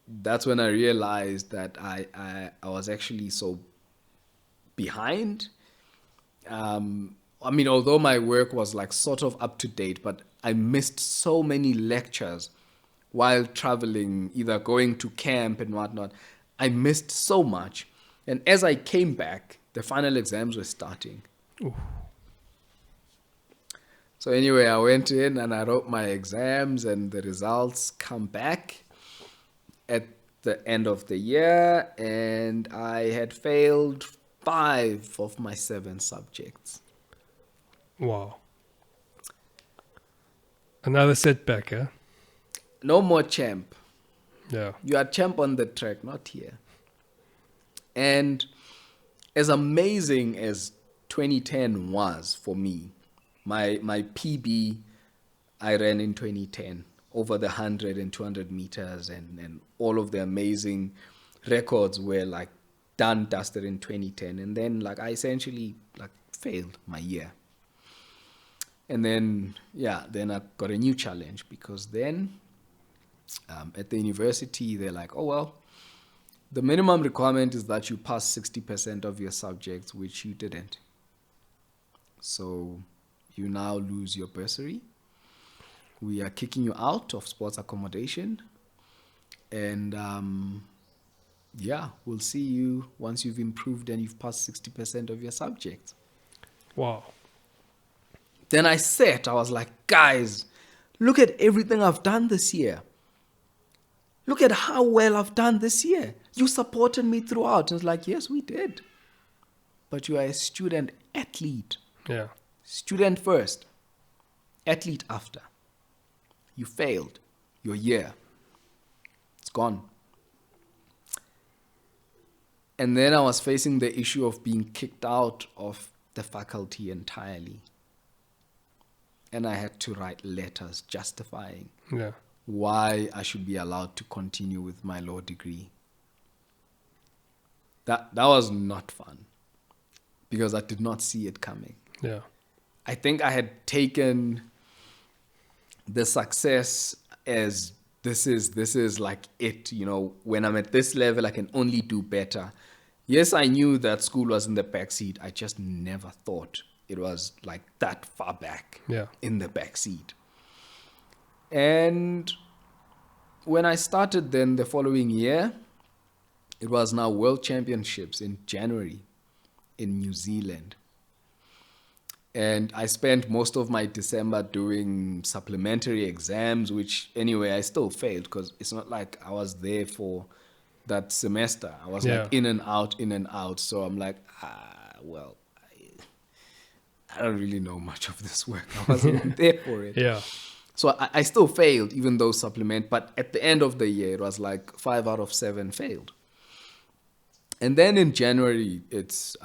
that's when I realized that I was actually so behind. Although my work was like sort of up to date, but I missed so many lectures while traveling, either going to camp and whatnot. I missed so much. And as I came back, the final exams were starting. Ooh. So anyway, I went in and I wrote my exams, and the results come back at the end of the year, and I had failed 5 of my 7 subjects. Wow. Another setback, huh? No more champ. Yeah. You are champ on the track, not here. And as amazing as 2010 was for me, my PB I ran in 2010 over the 100 and 200 meters, and all of the amazing records were like done, dusted in 2010. And then like I essentially like failed my year. And then, then I got a new challenge because then at the university, they're like, oh, well, the minimum requirement is that you pass 60% of your subjects, which you didn't. So you now lose your bursary. We are kicking you out of sports accommodation. And we'll see you once you've improved and you've passed 60% of your subjects. Wow. Then I was like, guys, look at everything I've done this year. Look at how well I've done this year. You supported me throughout. And it's like, yes, we did. But you are a student athlete. Yeah. Student first, athlete after. You failed your year. It's gone. And then I was facing the issue of being kicked out of the faculty entirely. And I had to write letters justifying why I should be allowed to continue with my law degree. That was not fun because I did not see it coming. Yeah. I think I had taken the success as this is like it, when I'm at this level, I can only do better. Yes, I knew that school was in the backseat. I just never thought it was like that far back in the backseat. And when I started then the following year, it was now World Championships in January in New Zealand. And I spent most of my December doing supplementary exams, which anyway, I still failed because it's not like I was there for that semester. I was like in and out. So I'm like, I don't really know much of this work. I wasn't there for it. Yeah. So I still failed, even though but at the end of the year, it was like 5 out of 7 failed. And then in January, it's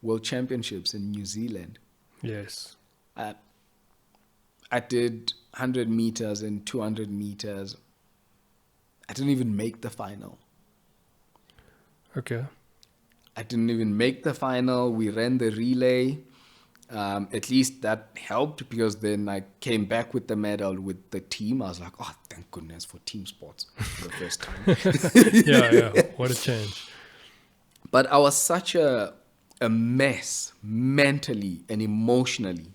World Championships in New Zealand. Yes. I did 100 meters and 200 meters. I didn't even make the final. Okay. I didn't even make the final. We ran the relay. At least that helped, because then I came back with the medal with the team. I was like, oh, thank goodness for team sports for the first time. Yeah. What a change. But I was such a mess mentally and emotionally.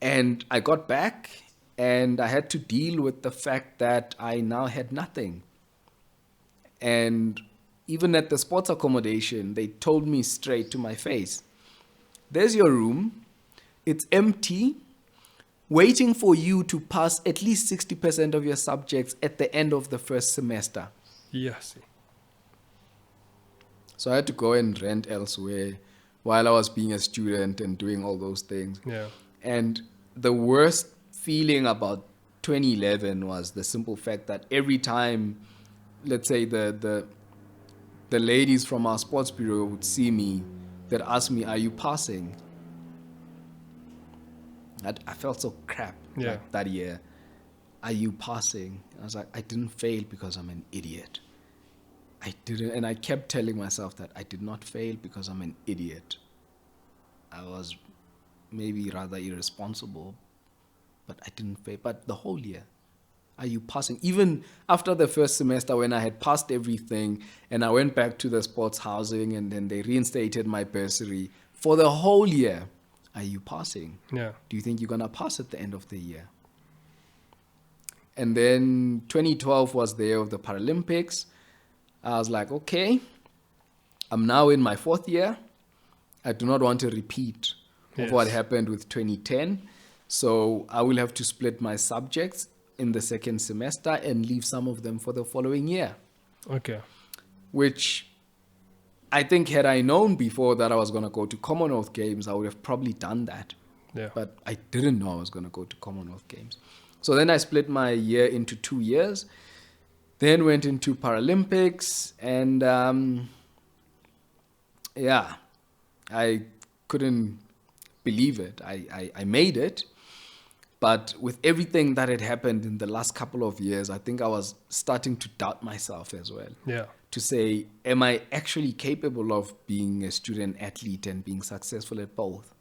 And I got back and I had to deal with the fact that I now had nothing. And even at the sports accommodation, they told me straight to my face, there's your room. It's empty, waiting for you to pass at least 60% of your subjects at the end of the first semester. Yes. So I had to go and rent elsewhere while I was being a student and doing all those things. Yeah. And the worst feeling about 2011 was the simple fact that every time, let's say the ladies from our sports bureau would see me, they'd ask me, are you passing? I felt so crap like that year. Are you passing? I was like, I didn't fail because I'm an idiot. I didn't, and I kept telling myself that I did not fail because I'm an idiot. I was maybe rather irresponsible, but I didn't fail. But the whole year, are you passing? Even after the first semester, when I had passed everything and I went back to the sports housing and then they reinstated my bursary, for the whole year, are you passing? Yeah. Do you think you're going to pass at the end of the year? And then 2012 was the year of the Paralympics. I was like, okay, I'm now in my fourth year. I do not want to repeat of what happened with 2010. So I will have to split my subjects in the second semester and leave some of them for the following year. Okay. Which I think had I known before that I was going to go to Commonwealth Games, I would have probably done that. Yeah. But I didn't know I was going to go to Commonwealth Games. So then I split my year into 2 years. Then went into Paralympics, and I couldn't believe it. I made it, but with everything that had happened in the last couple of years, I think I was starting to doubt myself as well. Yeah. To say, am I actually capable of being a student athlete and being successful at both?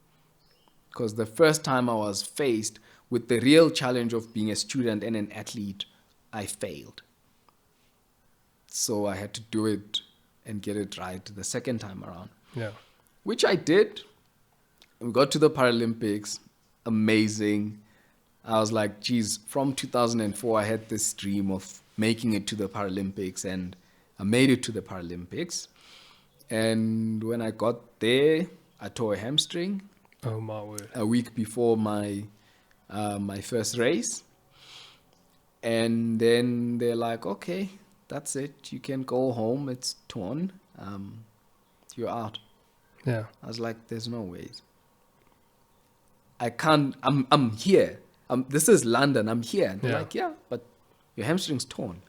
Because the first time I was faced with the real challenge of being a student and an athlete, I failed. So I had to do it and get it right the second time around. Yeah. Which I did. We got to the Paralympics. Amazing. I was like, geez, from 2004, I had this dream of making it to the Paralympics, and I made it to the Paralympics. And when I got there, I tore a hamstring. Oh, my word. A week before my first race. And then they're like, okay, that's it. You can go home. It's torn. You're out. Yeah. I was like, there's no ways. I can't. I'm here. This is London. I'm here. And they're like, yeah, but your hamstring's torn.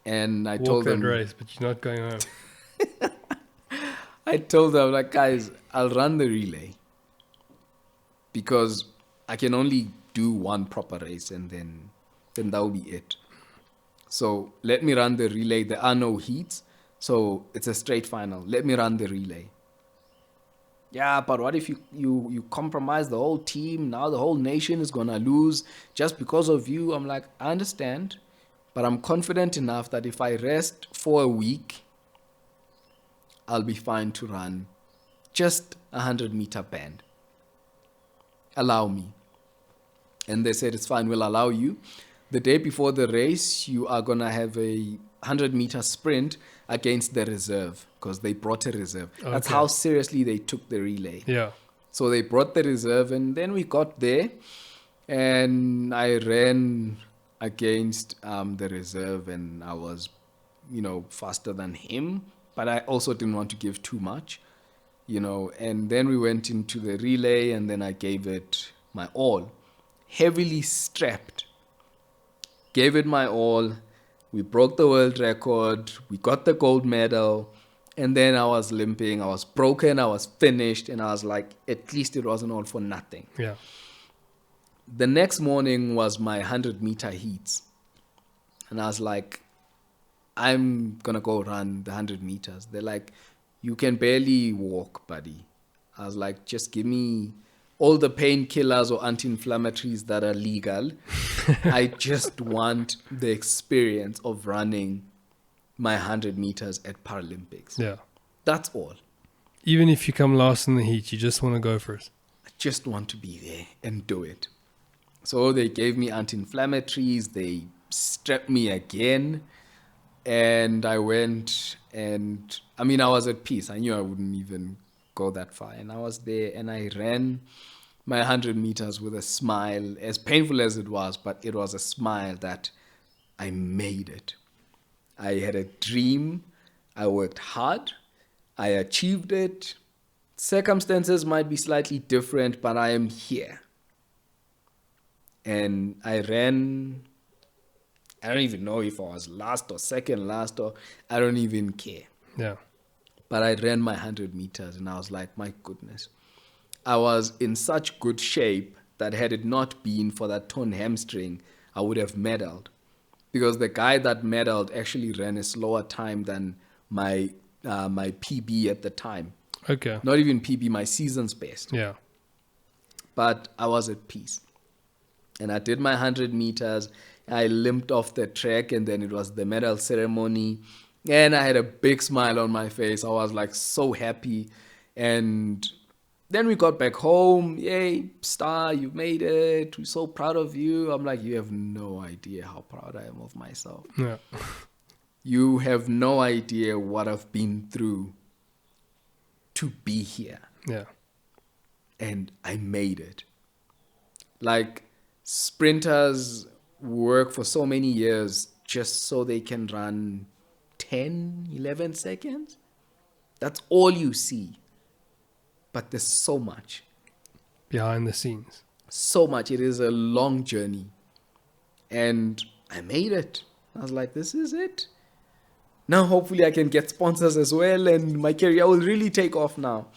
And I told them, race, but you're not going home. I told them, like, guys, I'll run the relay because I can only do one proper race, and then that will be it. So let me run the relay. There are no heats, so it's a straight final. Let me run the relay. Yeah, but what if you compromise the whole team? Now the whole nation is going to lose just because of you. I'm like, I understand, but I'm confident enough that if I rest for a week, I'll be fine to run just 100-meter band. Allow me. And they said, it's fine, we'll allow you. The day before the race, you are going to have a 100-meter sprint against the reserve, because they brought a reserve. Okay. That's how seriously they took the relay. Yeah. So they brought the reserve, and then we got there, and I ran against the reserve, and I was, faster than him, but I also didn't want to give too much, and then we went into the relay, and then I gave it my all, heavily strapped, gave it my all. We broke the world record. We got the gold medal. And then I was limping. I was broken. I was finished. And I was like, at least it wasn't all for nothing. Yeah. the next morning was my 100-meter heats. And I was like, I'm going to go run the 100 meters. They're like, you can barely walk, buddy. I was like, just give me all the painkillers or anti-inflammatories that are legal. I just want the experience of running my 100 meters at Paralympics. Yeah. That's all. Even if you come last in the heat, you just want to go for it. I just want to be there and do it. So they gave me anti-inflammatories. They strapped me again. And I went and, I mean, I was at peace. I knew I wouldn't even go that far. And I was there and I ran my 100 meters with a smile, as painful as it was, but it was a smile that I made it. I had a dream. I worked hard. I achieved it. Circumstances might be slightly different, but I am here. And I ran, I don't even know if I was last or second last, or I don't even care. Yeah. But I ran my 100 meters and I was like, my goodness. I was in such good shape that had it not been for that torn hamstring, I would have medaled. Because the guy that medaled actually ran a slower time than my PB at the time. Okay. Not even PB, my season's best. Yeah. But I was at peace. And I did my 100 meters. I limped off the track, and then it was the medal ceremony. And I had a big smile on my face. I was like so happy. And then we got back home. Yay, Star, you made it. We're so proud of you. I'm like, you have no idea how proud I am of myself. Yeah. You have no idea what I've been through to be here. Yeah. And I made it. Like, sprinters work for so many years just so they can run 10, 11 seconds. That's all you see. But there's so much. Behind the scenes. So much. It is a long journey. And I made it. I was like, this is it. Now hopefully I can get sponsors as well, and my career will really take off now.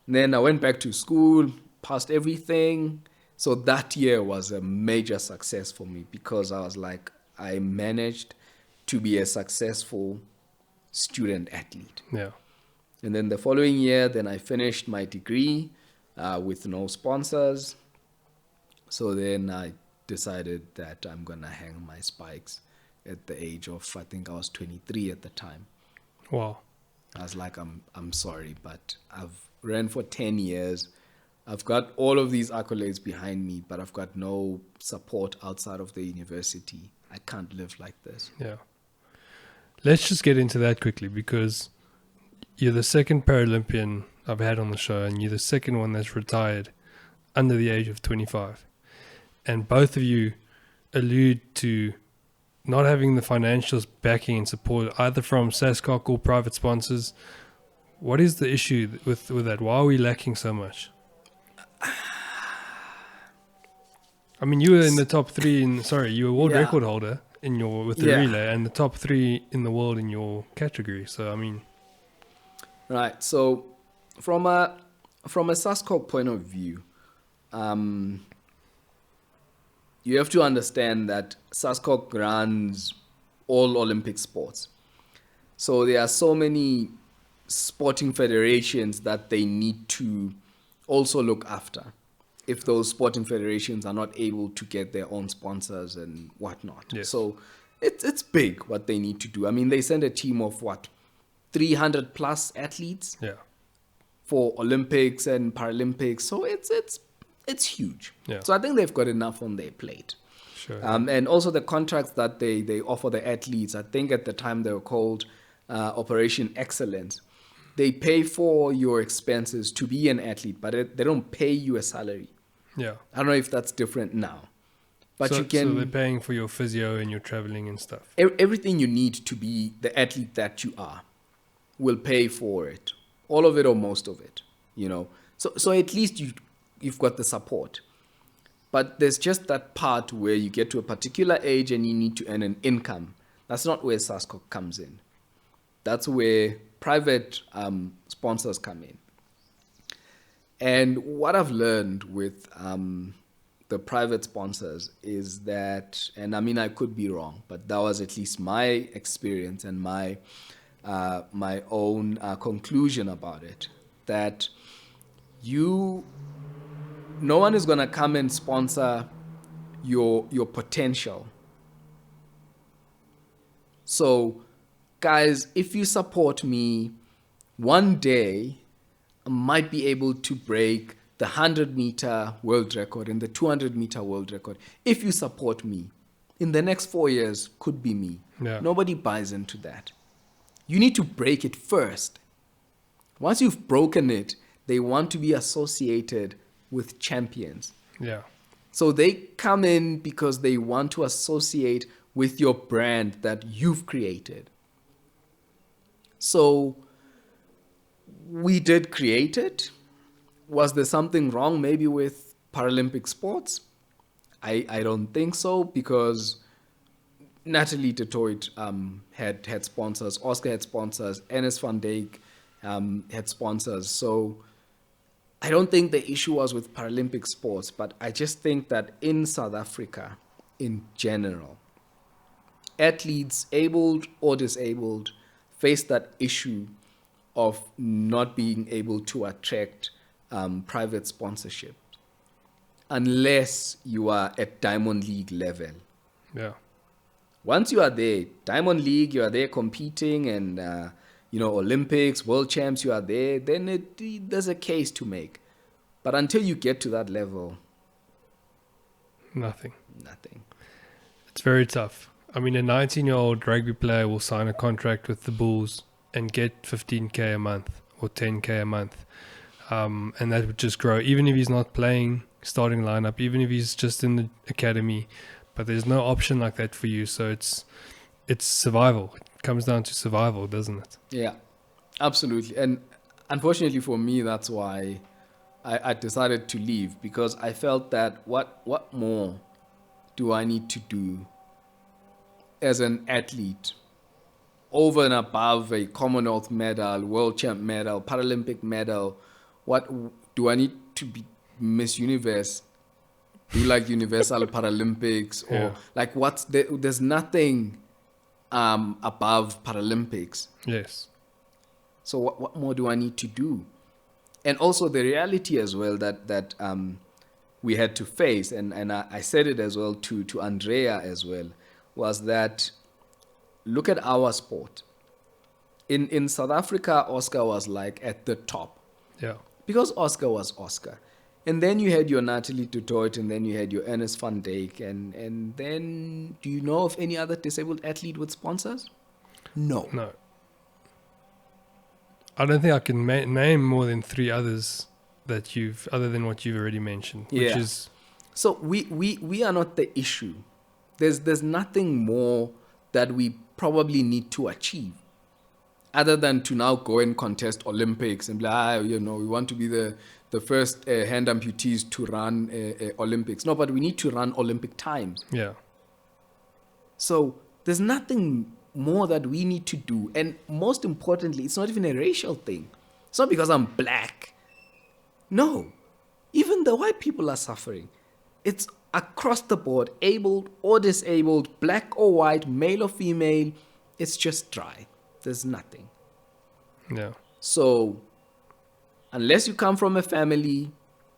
And then I went back to school, passed everything. So that year was a major success for me because I was like, I managed to be a successful student athlete. Yeah. And then the following year, then I finished my degree with no sponsors. So then I decided that I'm going to hang my spikes at the age of, I think I was 23 at the time. Wow. I was like, I'm sorry, but I've ran for 10 years. I've got all of these accolades behind me, but I've got no support outside of the university. I can't live like this. Yeah. Let's just get into that quickly, because you're the second Paralympian I've had on the show, and you're the second one that's retired under the age of 25. And both of you allude to not having the financials backing and support either from SASCOC or private sponsors. What is the issue with that? Why are we lacking so much? I mean, you were in the top three you were world record holder with the relay, and the top 3 in the world in your category. So, I mean. Right. So from a SASCOC point of view, you have to understand that SASCOC runs all Olympic sports. So there are so many sporting federations that they need to also look after if those sporting federations are not able to get their own sponsors and whatnot. Yes. So it's big what they need to do. I mean, they send a team of 300 plus athletes for Olympics and Paralympics. So it's huge. Yeah. So I think they've got enough on their plate. Sure. And also the contracts that they offer the athletes, I think at the time they were called Operation Excellence. They pay for your expenses to be an athlete, but they don't pay you a salary. Yeah. I don't know if that's different now. But so, you can... So they're paying for your physio and your traveling and stuff. Everything you need to be the athlete that you are will pay for it. All of it or most of it, So at least you've got the support. But there's just that part where you get to a particular age and you need to earn an income. That's not where SASCOC comes in. That's where private sponsors come in. And what I've learned with the private sponsors is that, and I mean, I could be wrong, but that was at least my experience and my own conclusion about it, that no one is going to come and sponsor your potential. So, guys, if you support me, one day I might be able to break the 100-meter world record and the 200-meter world record. If you support me, in the next 4 years, could be me. Yeah. Nobody buys into that. You need to break it first. Once you've broken it, they want to be associated with champions. Yeah. So they come in because they want to associate with your brand that you've created. So we did create it. Was there something wrong maybe with Paralympic sports? I don't think so, because Natalie de Toit had sponsors, Oscar had sponsors, Ernest van Dijk had sponsors. So I don't think the issue was with Paralympic sports, but I just think that in South Africa, in general, athletes, abled or disabled, face that issue of not being able to attract private sponsorship unless you are at Diamond League level. Yeah. Once you are there, Diamond League, you are there competing, and Olympics, World Champs, you are there, then there's a case to make. But until you get to that level, Nothing. It's very tough. I mean, a 19-year-old rugby player will sign a contract with the Bulls and get 15K a month or 10K a month. And that would just grow, even if he's not playing starting lineup, even if he's just in the academy. But there's no option like that for you. So it's survival. It comes down to survival, doesn't it? Yeah, absolutely. And unfortunately for me, that's why I decided to leave, because I felt that what more do I need to do as an athlete over and above a Commonwealth medal, World Champ medal, Paralympic medal? What do I need to be Miss Universe? Do like Universal Paralympics, or Yeah. like there's nothing above Paralympics. Yes. So what more do I need to do? And also the reality as well that we had to face, and I said it as well to Andrea as well, was that look at our sport. In South Africa, Oscar was like at the top, Yeah. because Oscar was Oscar. And then you had your Natalie du Toit, and then you had your Ernest van Dijk, and then do you know of any other disabled athlete with sponsors? No. No. I don't think I can name more than 3 others that other than what you've already mentioned, which Yeah. is... So we are not the issue. There's nothing more that we probably need to achieve, other than to now go and contest Olympics and be like, we want to be the first hand amputees to run Olympics. No, but we need to run Olympic times. Yeah. So there's nothing more that we need to do. And most importantly, it's not even a racial thing. It's not because I'm black. No. Even the white people are suffering. It's across the board, able or disabled, black or white, male or female. It's just dry. There's nothing. Yeah. So unless you come from a family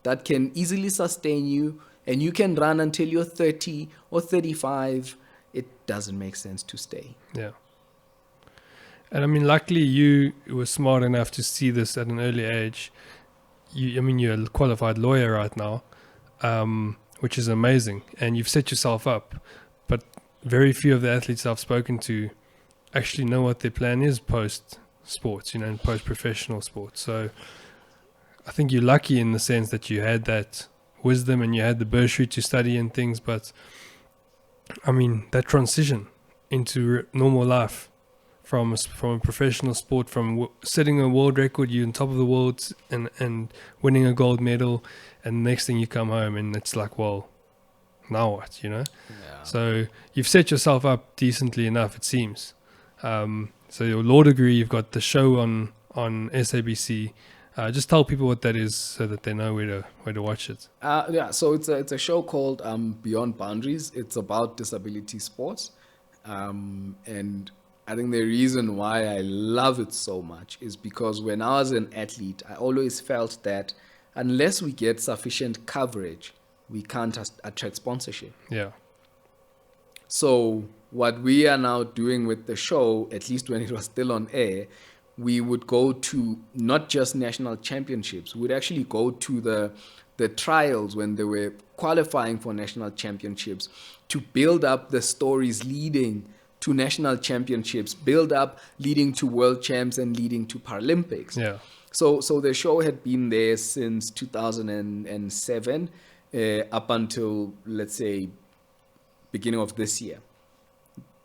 that can easily sustain you and you can run until you're 30 or 35, it doesn't make sense to stay. Yeah. And I mean, luckily you were smart enough to see this at an early age. You're a qualified lawyer right now, which is amazing. And you've set yourself up. But very few of the athletes I've spoken to actually know what their plan is post-sports, and post-professional sports. So I think you're lucky in the sense that you had that wisdom and you had the bursary to study and things. But I mean, that transition into normal life from a professional sport, from setting a world record, you're on top of the world and winning a gold medal, and the next thing you come home and it's like, well, now what, Yeah. So you've set yourself up decently enough, it seems. So your law degree, you've got the show on SABC, Just tell people what that is so that they know where to watch it. So it's a show called Beyond Boundaries. It's about disability sports, and I think the reason why I love it so much is because when I was an athlete, I always felt that unless we get sufficient coverage, we can't attract sponsorship. Yeah. So what we are now doing with the show, at least when it was still on air, we would go to not just national championships. We'd actually go to the trials when they were qualifying for national championships to build up the stories leading to national championships, build up leading to world champs and leading to Paralympics. Yeah. So the show had been there since 2007 up until, let's say, beginning of this year.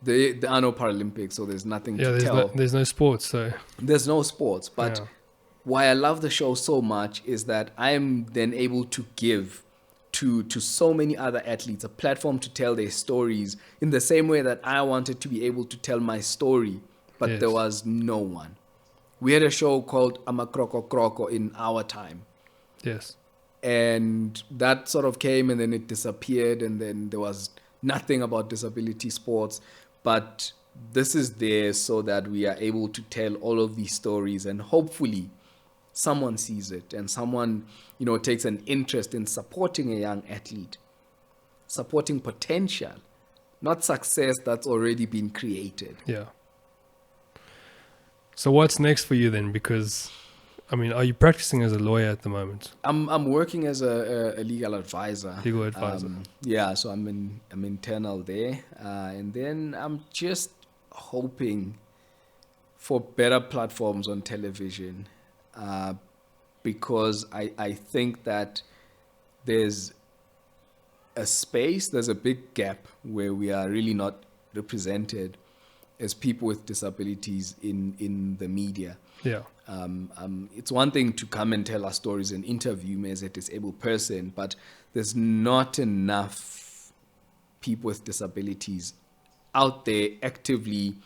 There are no Paralympics, so there's nothing to tell. There's no sports, so There's no sports. But why I love the show so much is that I'm then able to give to so many other athletes a platform to tell their stories in the same way that I wanted to be able to tell my story, but there was no one. We had a show called Amakroko Kroko in our time. Yes. And that sort of came and then it disappeared, and then there was nothing about disability sports. But this is there so that we are able to tell all of these stories, and hopefully someone sees it and someone, takes an interest in supporting a young athlete, supporting potential, not success that's already been created. Yeah. So what's next for you then? Because, are you practicing as a lawyer at the moment? I'm working as a legal advisor. Legal advisor. So I'm internal there, and then I'm just hoping for better platforms on television, because I think that there's a big gap where we are really not represented as people with disabilities in the media. Yeah. It's one thing to come and tell our stories and interview me as a disabled person, but there's not enough people with disabilities out there actively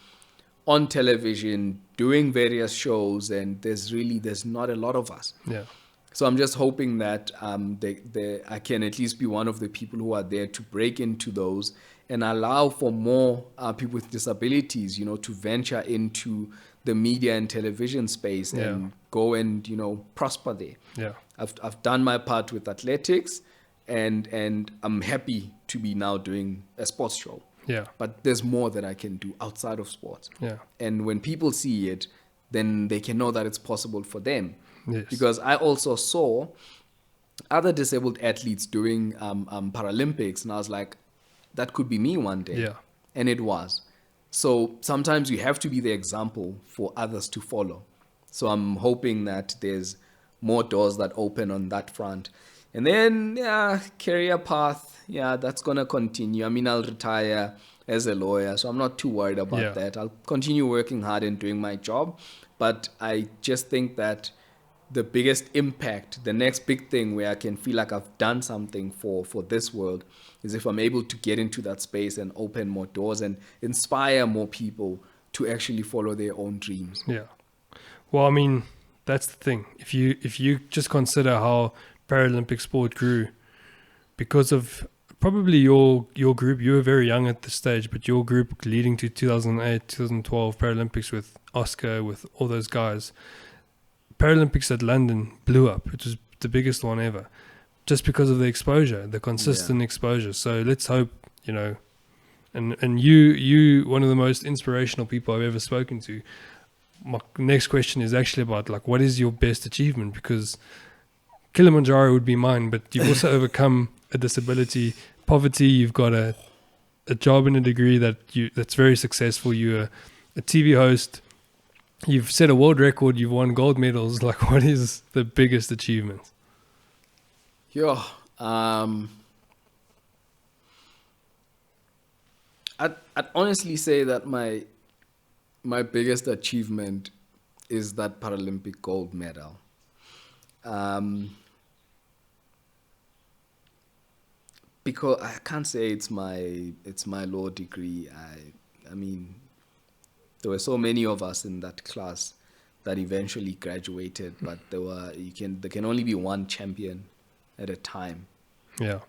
on television doing various shows, and there's not a lot of us. Yeah. So I'm just hoping that I can at least be one of the people who are there to break into those and allow for more people with disabilities, to venture into the media and television space and go and, prosper there. Yeah. I've done my part with athletics, and I'm happy to be now doing a sports show. Yeah. But there's more that I can do outside of sports. Yeah. And when people see it, then they can know that it's possible for them. Yes. Because I also saw other disabled athletes doing Paralympics, and I was like, that could be me one day. Yeah. And it was. So sometimes you have to be the example for others to follow. So I'm hoping that there's more doors that open on that front. And then, career path, that's going to continue. I'll retire as a lawyer, so I'm not too worried about that. I'll continue working hard and doing my job. But I just think that the biggest impact, the next big thing where I can feel like I've done something for this world, is if I'm able to get into that space and open more doors and inspire more people to actually follow their own dreams. Yeah. Well, that's the thing. If you just consider how Paralympic sport grew because of probably your group, you were very young at this stage, but your group leading to 2008, 2012 Paralympics with Oscar, with all those guys, Paralympics at London blew up. It was the biggest one ever, just because of the exposure, the consistent exposure. So let's hope, and you one of the most inspirational people I've ever spoken to. My next question is actually about what is your best achievement? Because Kilimanjaro would be mine, but you've also overcome a disability, poverty. You've got a job and a degree that's very successful. You're a TV host. You've set a world record. You've won gold medals. What is the biggest achievement? I'd honestly say that my biggest achievement is that Paralympic gold medal. Because I can't say it's my law degree. I mean, there were so many of us in that class that eventually graduated, but there can only be one champion at a time. Yeah.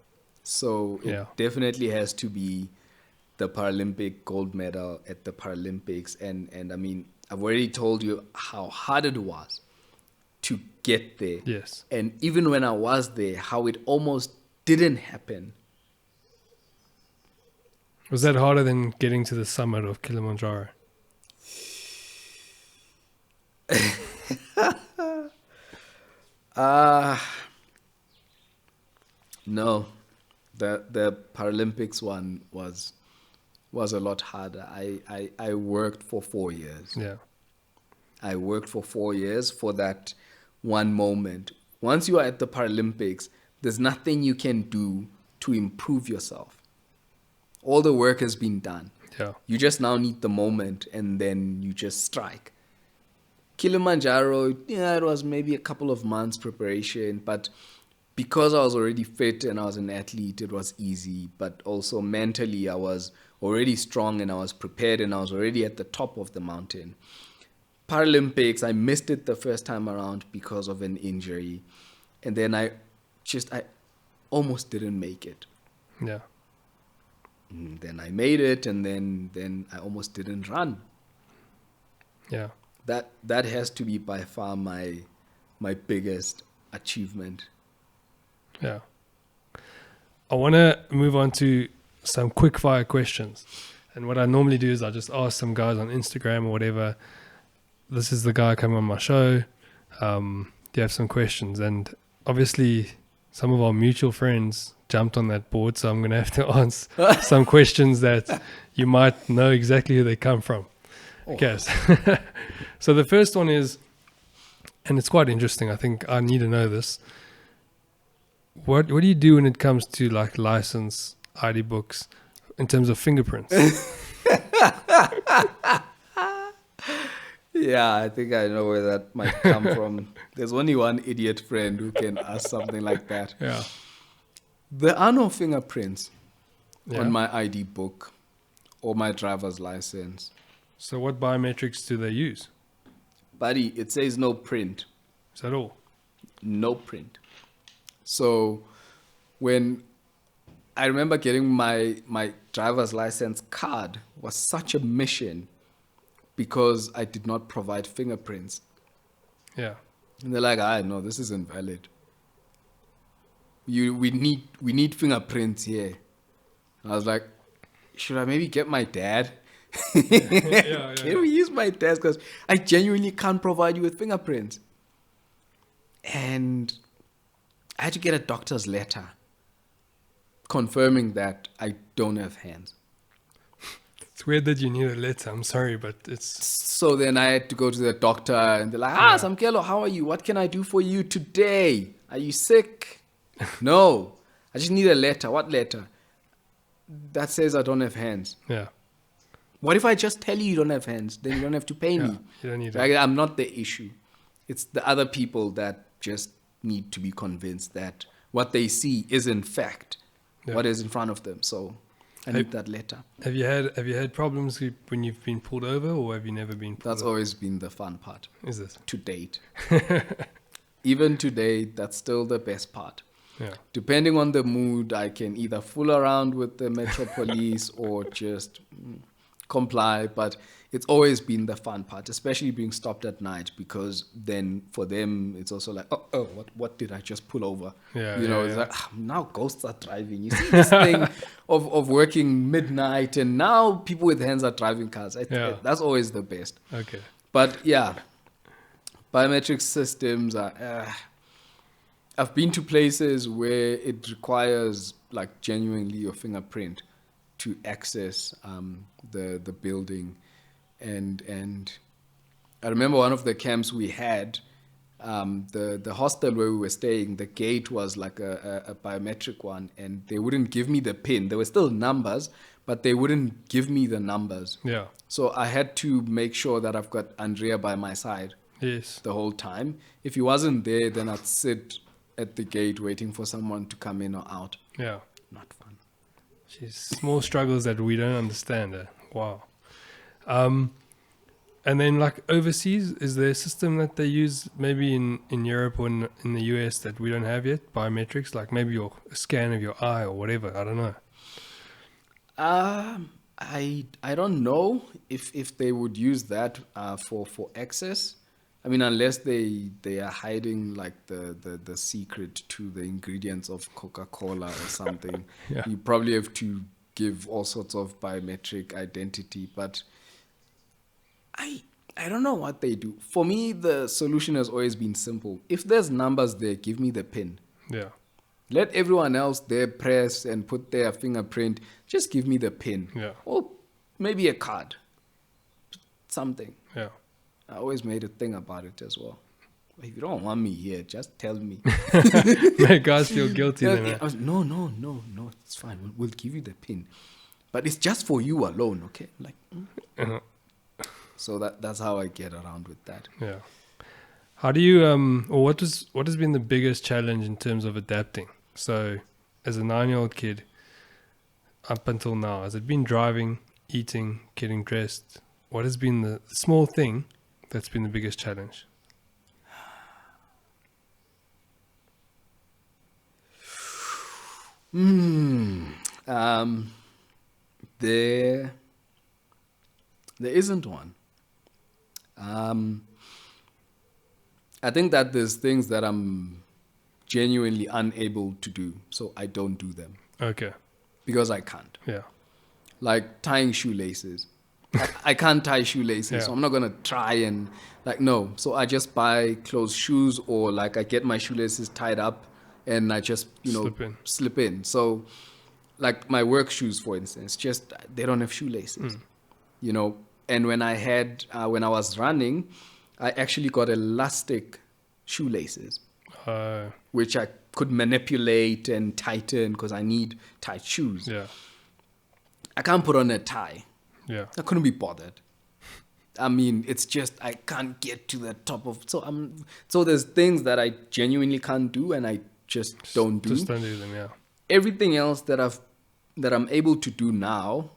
So it Yeah. definitely has to be the Paralympic gold medal at the Paralympics. And I mean, I've already told you how hard it was to get there. Yes. And even when I was there, how it almost didn't happen. Was that harder than getting to the summit of Kilimanjaro? No, the Paralympics one was a lot harder. I worked for 4 years. Yeah. I worked for 4 years for that one moment. Once you are at the Paralympics, there's nothing you can do to improve yourself. All the work has been done. Yeah. You just now need the moment, and then you just strike. Kilimanjaro, yeah, it was maybe a couple of months preparation, but because I was already fit and I was an athlete, it was easy. But also mentally, I was already strong and I was prepared and I was already at the top of the mountain. Paralympics, I missed it the first time around because of an injury. And then I almost didn't make it. Yeah. Then I made it, and then I almost didn't run. Yeah. That has to be by far my biggest achievement. Yeah. I want to move on to some quick fire questions. And what I normally do is I just ask some guys on Instagram or whatever, this is the guy coming on my show. Do you have some questions? And obviously some of our mutual friends jumped on that board, so I'm going to have to answer some questions that you might know exactly who they come from. Oh. Okay. So the first one is, and it's quite interesting, I think I need to know this. What do you do when it comes to like license, ID books, in terms of fingerprints? Yeah, I think I know where that might come from. There's only one idiot friend who can ask something like that. Yeah. There are no fingerprints Yeah. on my ID book or my driver's license. So what biometrics do they use? Buddy, it says no print. Is that all? No print. So when I remember getting my driver's license card was such a mission because I did not provide fingerprints. Yeah. And they're like, no, this isn't valid. We need fingerprints here. And I was like, should I maybe get my dad? Yeah. Can we use my dad's? Because I genuinely can't provide you with fingerprints. And I had to get a doctor's letter confirming that I don't have hands. It's weird that you need a letter. I'm sorry, but it's... So then I had to go to the doctor and they're like, Samkelo, how are you? What can I do for you today? Are you sick? No, I just need a letter. What letter? That says I don't have hands. Yeah. What if I just tell you don't have hands? Then you don't have to pay me. You don't need Like, I'm not the issue. It's the other people that just need to be convinced that what they see is in fact what is in front of them. So I need that letter. Have you had problems when you've been pulled over, or have you never been pulled That's over? always been the fun part. Is it? To date. Even today, that's still the best part. Yeah. Depending on the mood, I can either fool around with the Metro Police or just comply. But it's always been the fun part, especially being stopped at night, because then for them, it's also like, what did I just pull over? Yeah, It's like, now ghosts are driving. You see this thing of working midnight, and now people with hands are driving cars. That's always the best. Okay. But yeah, biometric systems are... I've been to places where it requires like genuinely your fingerprint to access the building, and I remember one of the camps we had, the hostel where we were staying, the gate was like a biometric one, and they wouldn't give me the pin. There were still numbers, but they wouldn't give me the numbers. Yeah. So I had to make sure that I've got Andrea by my side Yes. the whole time. If he wasn't there, then I'd sit at the gate waiting for someone to come in or out. Yeah. Not fun. Jeez, small struggles that we don't understand. Wow. And then like overseas, is there a system that they use maybe in Europe or in the US that we don't have yet? Biometrics, like maybe your a scan of your eye or whatever. I don't know. I don't know if they would use that for access. I mean, unless they are hiding like the secret to the ingredients of Coca-Cola or something. Yeah. You probably have to give all sorts of biometric identity, but I don't know what they do. For me, the solution has always been simple. If there's numbers there, give me the pin. Yeah. Let everyone else there press and put their fingerprint. Just give me the pin. Yeah. Or maybe a card. Something. Yeah. I always made a thing about it as well. If you don't want me here, just tell me. Make guys feel guilty then. I was, no, it's fine. We'll give you the pin. But it's just for you alone, okay? Like, Uh-huh. So that's how I get around with that. Yeah. How do you or what has been the biggest challenge in terms of adapting? So, as a 9-year-old kid, up until now, has it been driving, eating, getting dressed? What has been the small thing that's been the biggest challenge? There isn't one. I think that there's things that I'm genuinely unable to do, so I don't do them Okay. because I can't. Yeah. Like tying shoelaces. I can't tie shoelaces, so Yeah. I'm not gonna try and no. So I just buy closed shoes, or like I get my shoelaces tied up and I just slip in. So like my work shoes, for instance, just they don't have shoelaces. And when I was running, I actually got elastic shoelaces, which I could manipulate and tighten because I need tight shoes. Yeah. I can't put on a tie. Yeah. I couldn't be bothered. I mean, it's just I can't get to the top of. So there's things that I genuinely can't do, and I just don't do. Just don't do them. Yeah. Everything else that I'm able to do now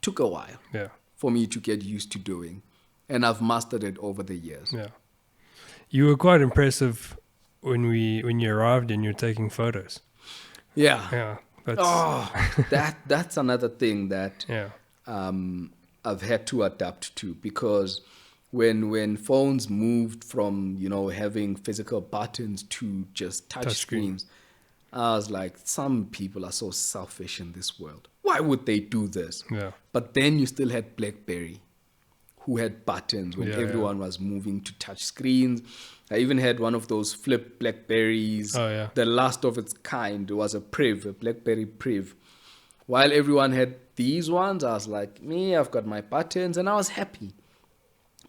took a while Yeah. for me to get used to doing, and I've mastered it over the years. Yeah. You were quite impressive when you arrived and you're taking photos. Yeah. Yeah. That's That's another thing that yeah. I've had to adapt to, because when phones moved from having physical buttons to just touch screens, I was like, some people are so selfish in this world. Why would they do this? Yeah. But then you still had BlackBerry, who had buttons when Yeah, everyone was moving to touch screens. I even had one of those flip Blackberries. Oh, yeah. The last of its kind. It was a BlackBerry Priv. While everyone had these ones, I was like, I've got my buttons, and I was happy.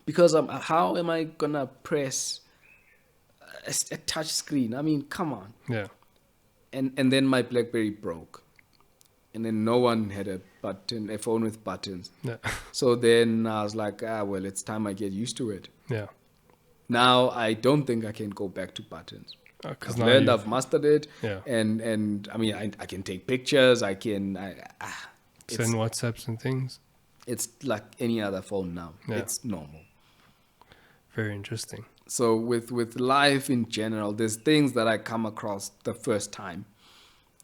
Because how am I going to press a touch screen? I mean, come on. Yeah. And then my BlackBerry broke. And then no one had a phone with buttons. Yeah. So then I was like, well, it's time I get used to it. Yeah. Now I don't think I can go back to buttons. I've now learned, I've mastered it. Yeah. And I mean, I can take pictures. I can Send WhatsApps and things. It's like any other phone now. Yeah. It's normal. Very interesting. So with life in general, there's things that I come across the first time,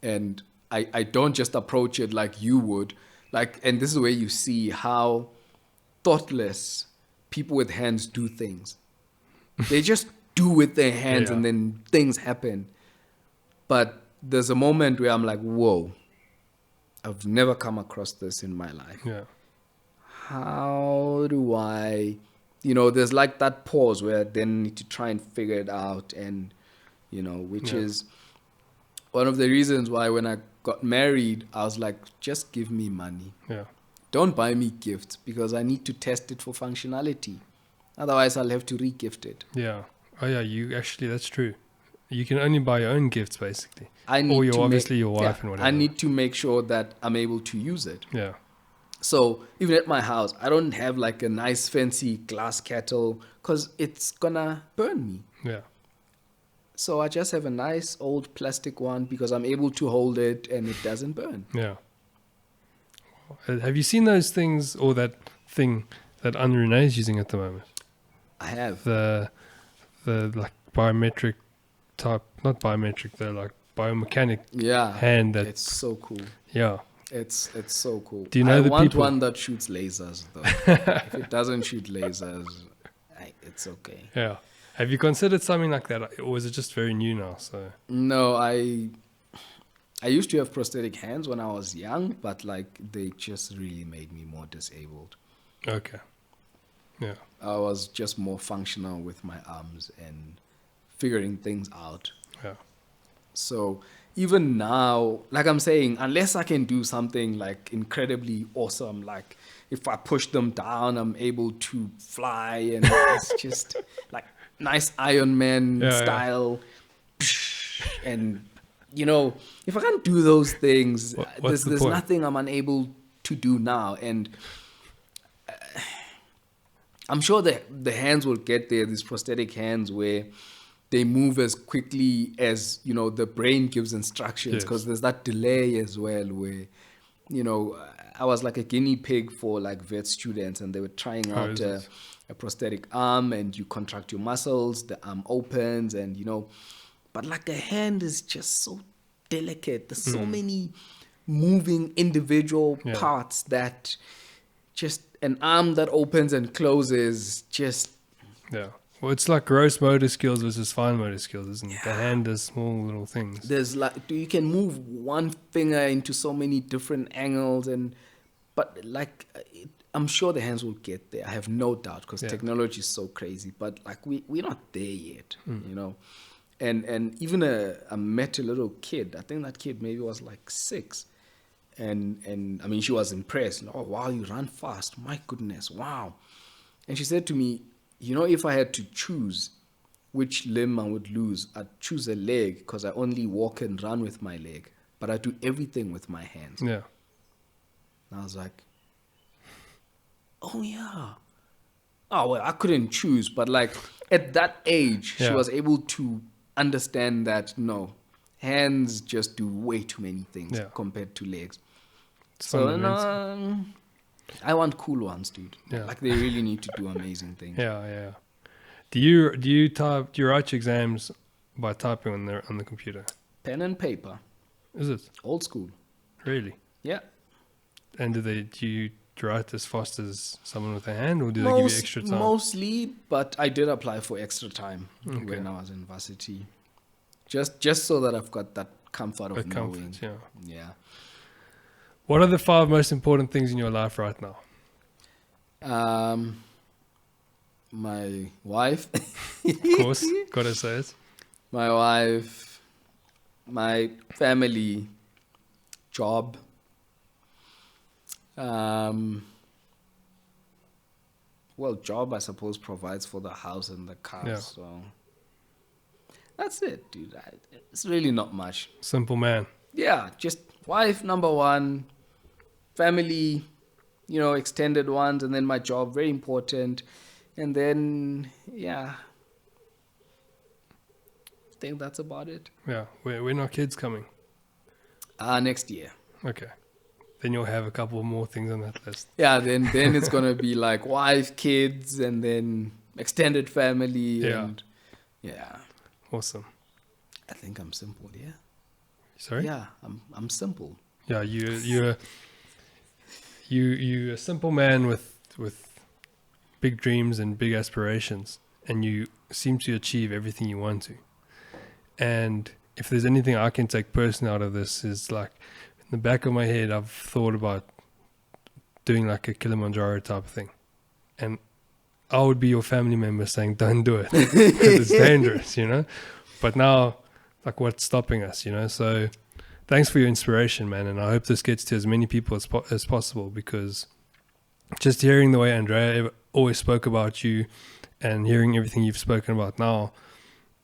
and I don't just approach it like you would. And this is where you see how thoughtless people with hands do things. They just do with their hands, Yeah. and then things happen. But there's a moment where I'm like, whoa, I've never come across this in my life. Yeah. How do I, there's like that pause where I then need to try and figure it out, and, which Yeah. is one of the reasons why when I got married, I was like, just give me money. Yeah. Don't buy me gifts, because I need to test it for functionality. Otherwise, I'll have to re-gift it. Yeah. Oh yeah. That's true. You can only buy your own gifts basically. Or obviously your wife and whatever. I need to make sure that I'm able to use it. Yeah. So even at my house, I don't have like a nice fancy glass kettle, because it's gonna burn me. Yeah. So I just have a nice old plastic one, because I'm able to hold it and it doesn't burn. Yeah. Have you seen those things, or that thing, that René is using at the moment. I have. The like biometric type, not biometric, the like biomechanic hand that. It's so cool. Yeah. It's so cool. Do you know I the want people? one that shoots lasers though. If it doesn't shoot lasers, it's okay. Yeah. Have you considered something like that, or is it just very new now? So No, I used to have prosthetic hands when I was young, but like they just really made me more disabled. okay. Yeah. I was just more functional with my arms and figuring things out. Yeah. So even now, like I'm saying, unless I can do something like incredibly awesome, like if I push them down, I'm able to fly, and it's just like nice Iron Man style. And you know, if I can't do those things, What's there's the point? nothing I'm unable to do now. And I'm sure that the hands will get there, these prosthetic hands where they move as quickly as, you know, the brain gives instructions, because there's that delay as well where, you know, I was like a guinea pig for like vet students, and they were trying out a prosthetic arm, and you contract your muscles, the arm opens, and, you know, but like a hand is just so delicate. There's so many moving individual parts that just an arm that opens and closes just... Yeah. Well, it's like gross motor skills versus fine motor skills, isn't it? The hand does small little things. There's like, you can move one finger into so many different angles, but like, I'm sure the hands will get there. I have no doubt, because technology is so crazy. But like, we're not there yet, you know. And even I met a little kid. I think that kid maybe was like 6. And I mean, she was impressed. Oh, wow, you run fast. My goodness, wow. And she said to me, you know, if I had to choose which limb I would lose, I'd choose a leg, because I only walk and run with my leg, but I do everything with my hands. Yeah. And I was like, oh, yeah. Oh, well, I couldn't choose. But like at that age, she was able to understand that, no, hands just do way too many things compared to legs. So I want cool ones, dude. Yeah. Like, they really need to do amazing things. Yeah. Do you write your exams by typing on the computer? Pen and paper. Is it? Old school. Really? Yeah. And do you write as fast as someone with a hand, or do they give you extra time? Mostly, but I did apply for extra time when I was in varsity. Just so that I've got that comfort of knowing. Yeah. What are the 5 most important things in your life right now? My wife. Of course, gotta say it. My wife, my family, job. Well, job, I suppose, provides for the house and the car. Yeah. So that's it, dude. It's really not much. Simple man. Yeah, just wife, number 1, family, you know, extended ones, and then my job, very important. And then, I think that's about it. Yeah. When are kids coming? Next year. Okay. Then you'll have a couple more things on that list. Yeah, then it's going to be like wife, kids, and then extended family. And Awesome. I think I'm simple, yeah. Sorry? Yeah, I'm simple. Yeah, you're a simple man with big dreams and big aspirations, and you seem to achieve everything you want to. And if there's anything I can take personally out of this, is like, in the back of my head, I've thought about doing like a Kilimanjaro type of thing. And I would be your family member saying, don't do it, because it's dangerous, you know? But now, like, what's stopping us, you know? So thanks for your inspiration, man. And I hope this gets to as many people as possible, because just hearing the way Andrea always spoke about you and hearing everything you've spoken about now,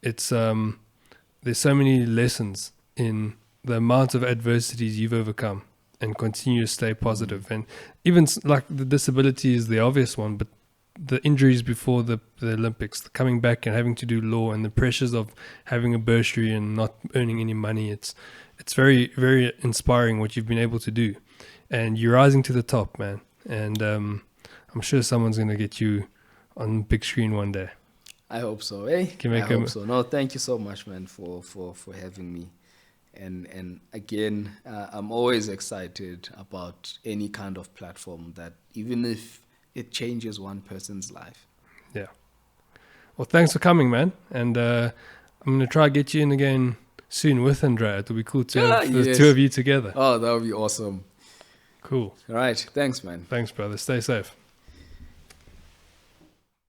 it's there's so many lessons in the amount of adversities you've overcome and continue to stay positive. And even like the disability is the obvious one, but the injuries before the Olympics, the coming back and having to do law, and the pressures of having a bursary and not earning any money, it's very, very inspiring what you've been able to do. And you're rising to the top, man. And I'm sure someone's going to get you on big screen one day. I hope so, eh? Can I make hope so. No, thank you so much, man, for having me. And again, I'm always excited about any kind of platform that, even if it changes one person's life. Yeah. Well, thanks for coming, man. And I'm going to try to get you in again soon with Andrea. It'll be cool to have the Yes. two of you together. Oh, that would be awesome. Cool. All right. Thanks, man. Thanks, brother. Stay safe.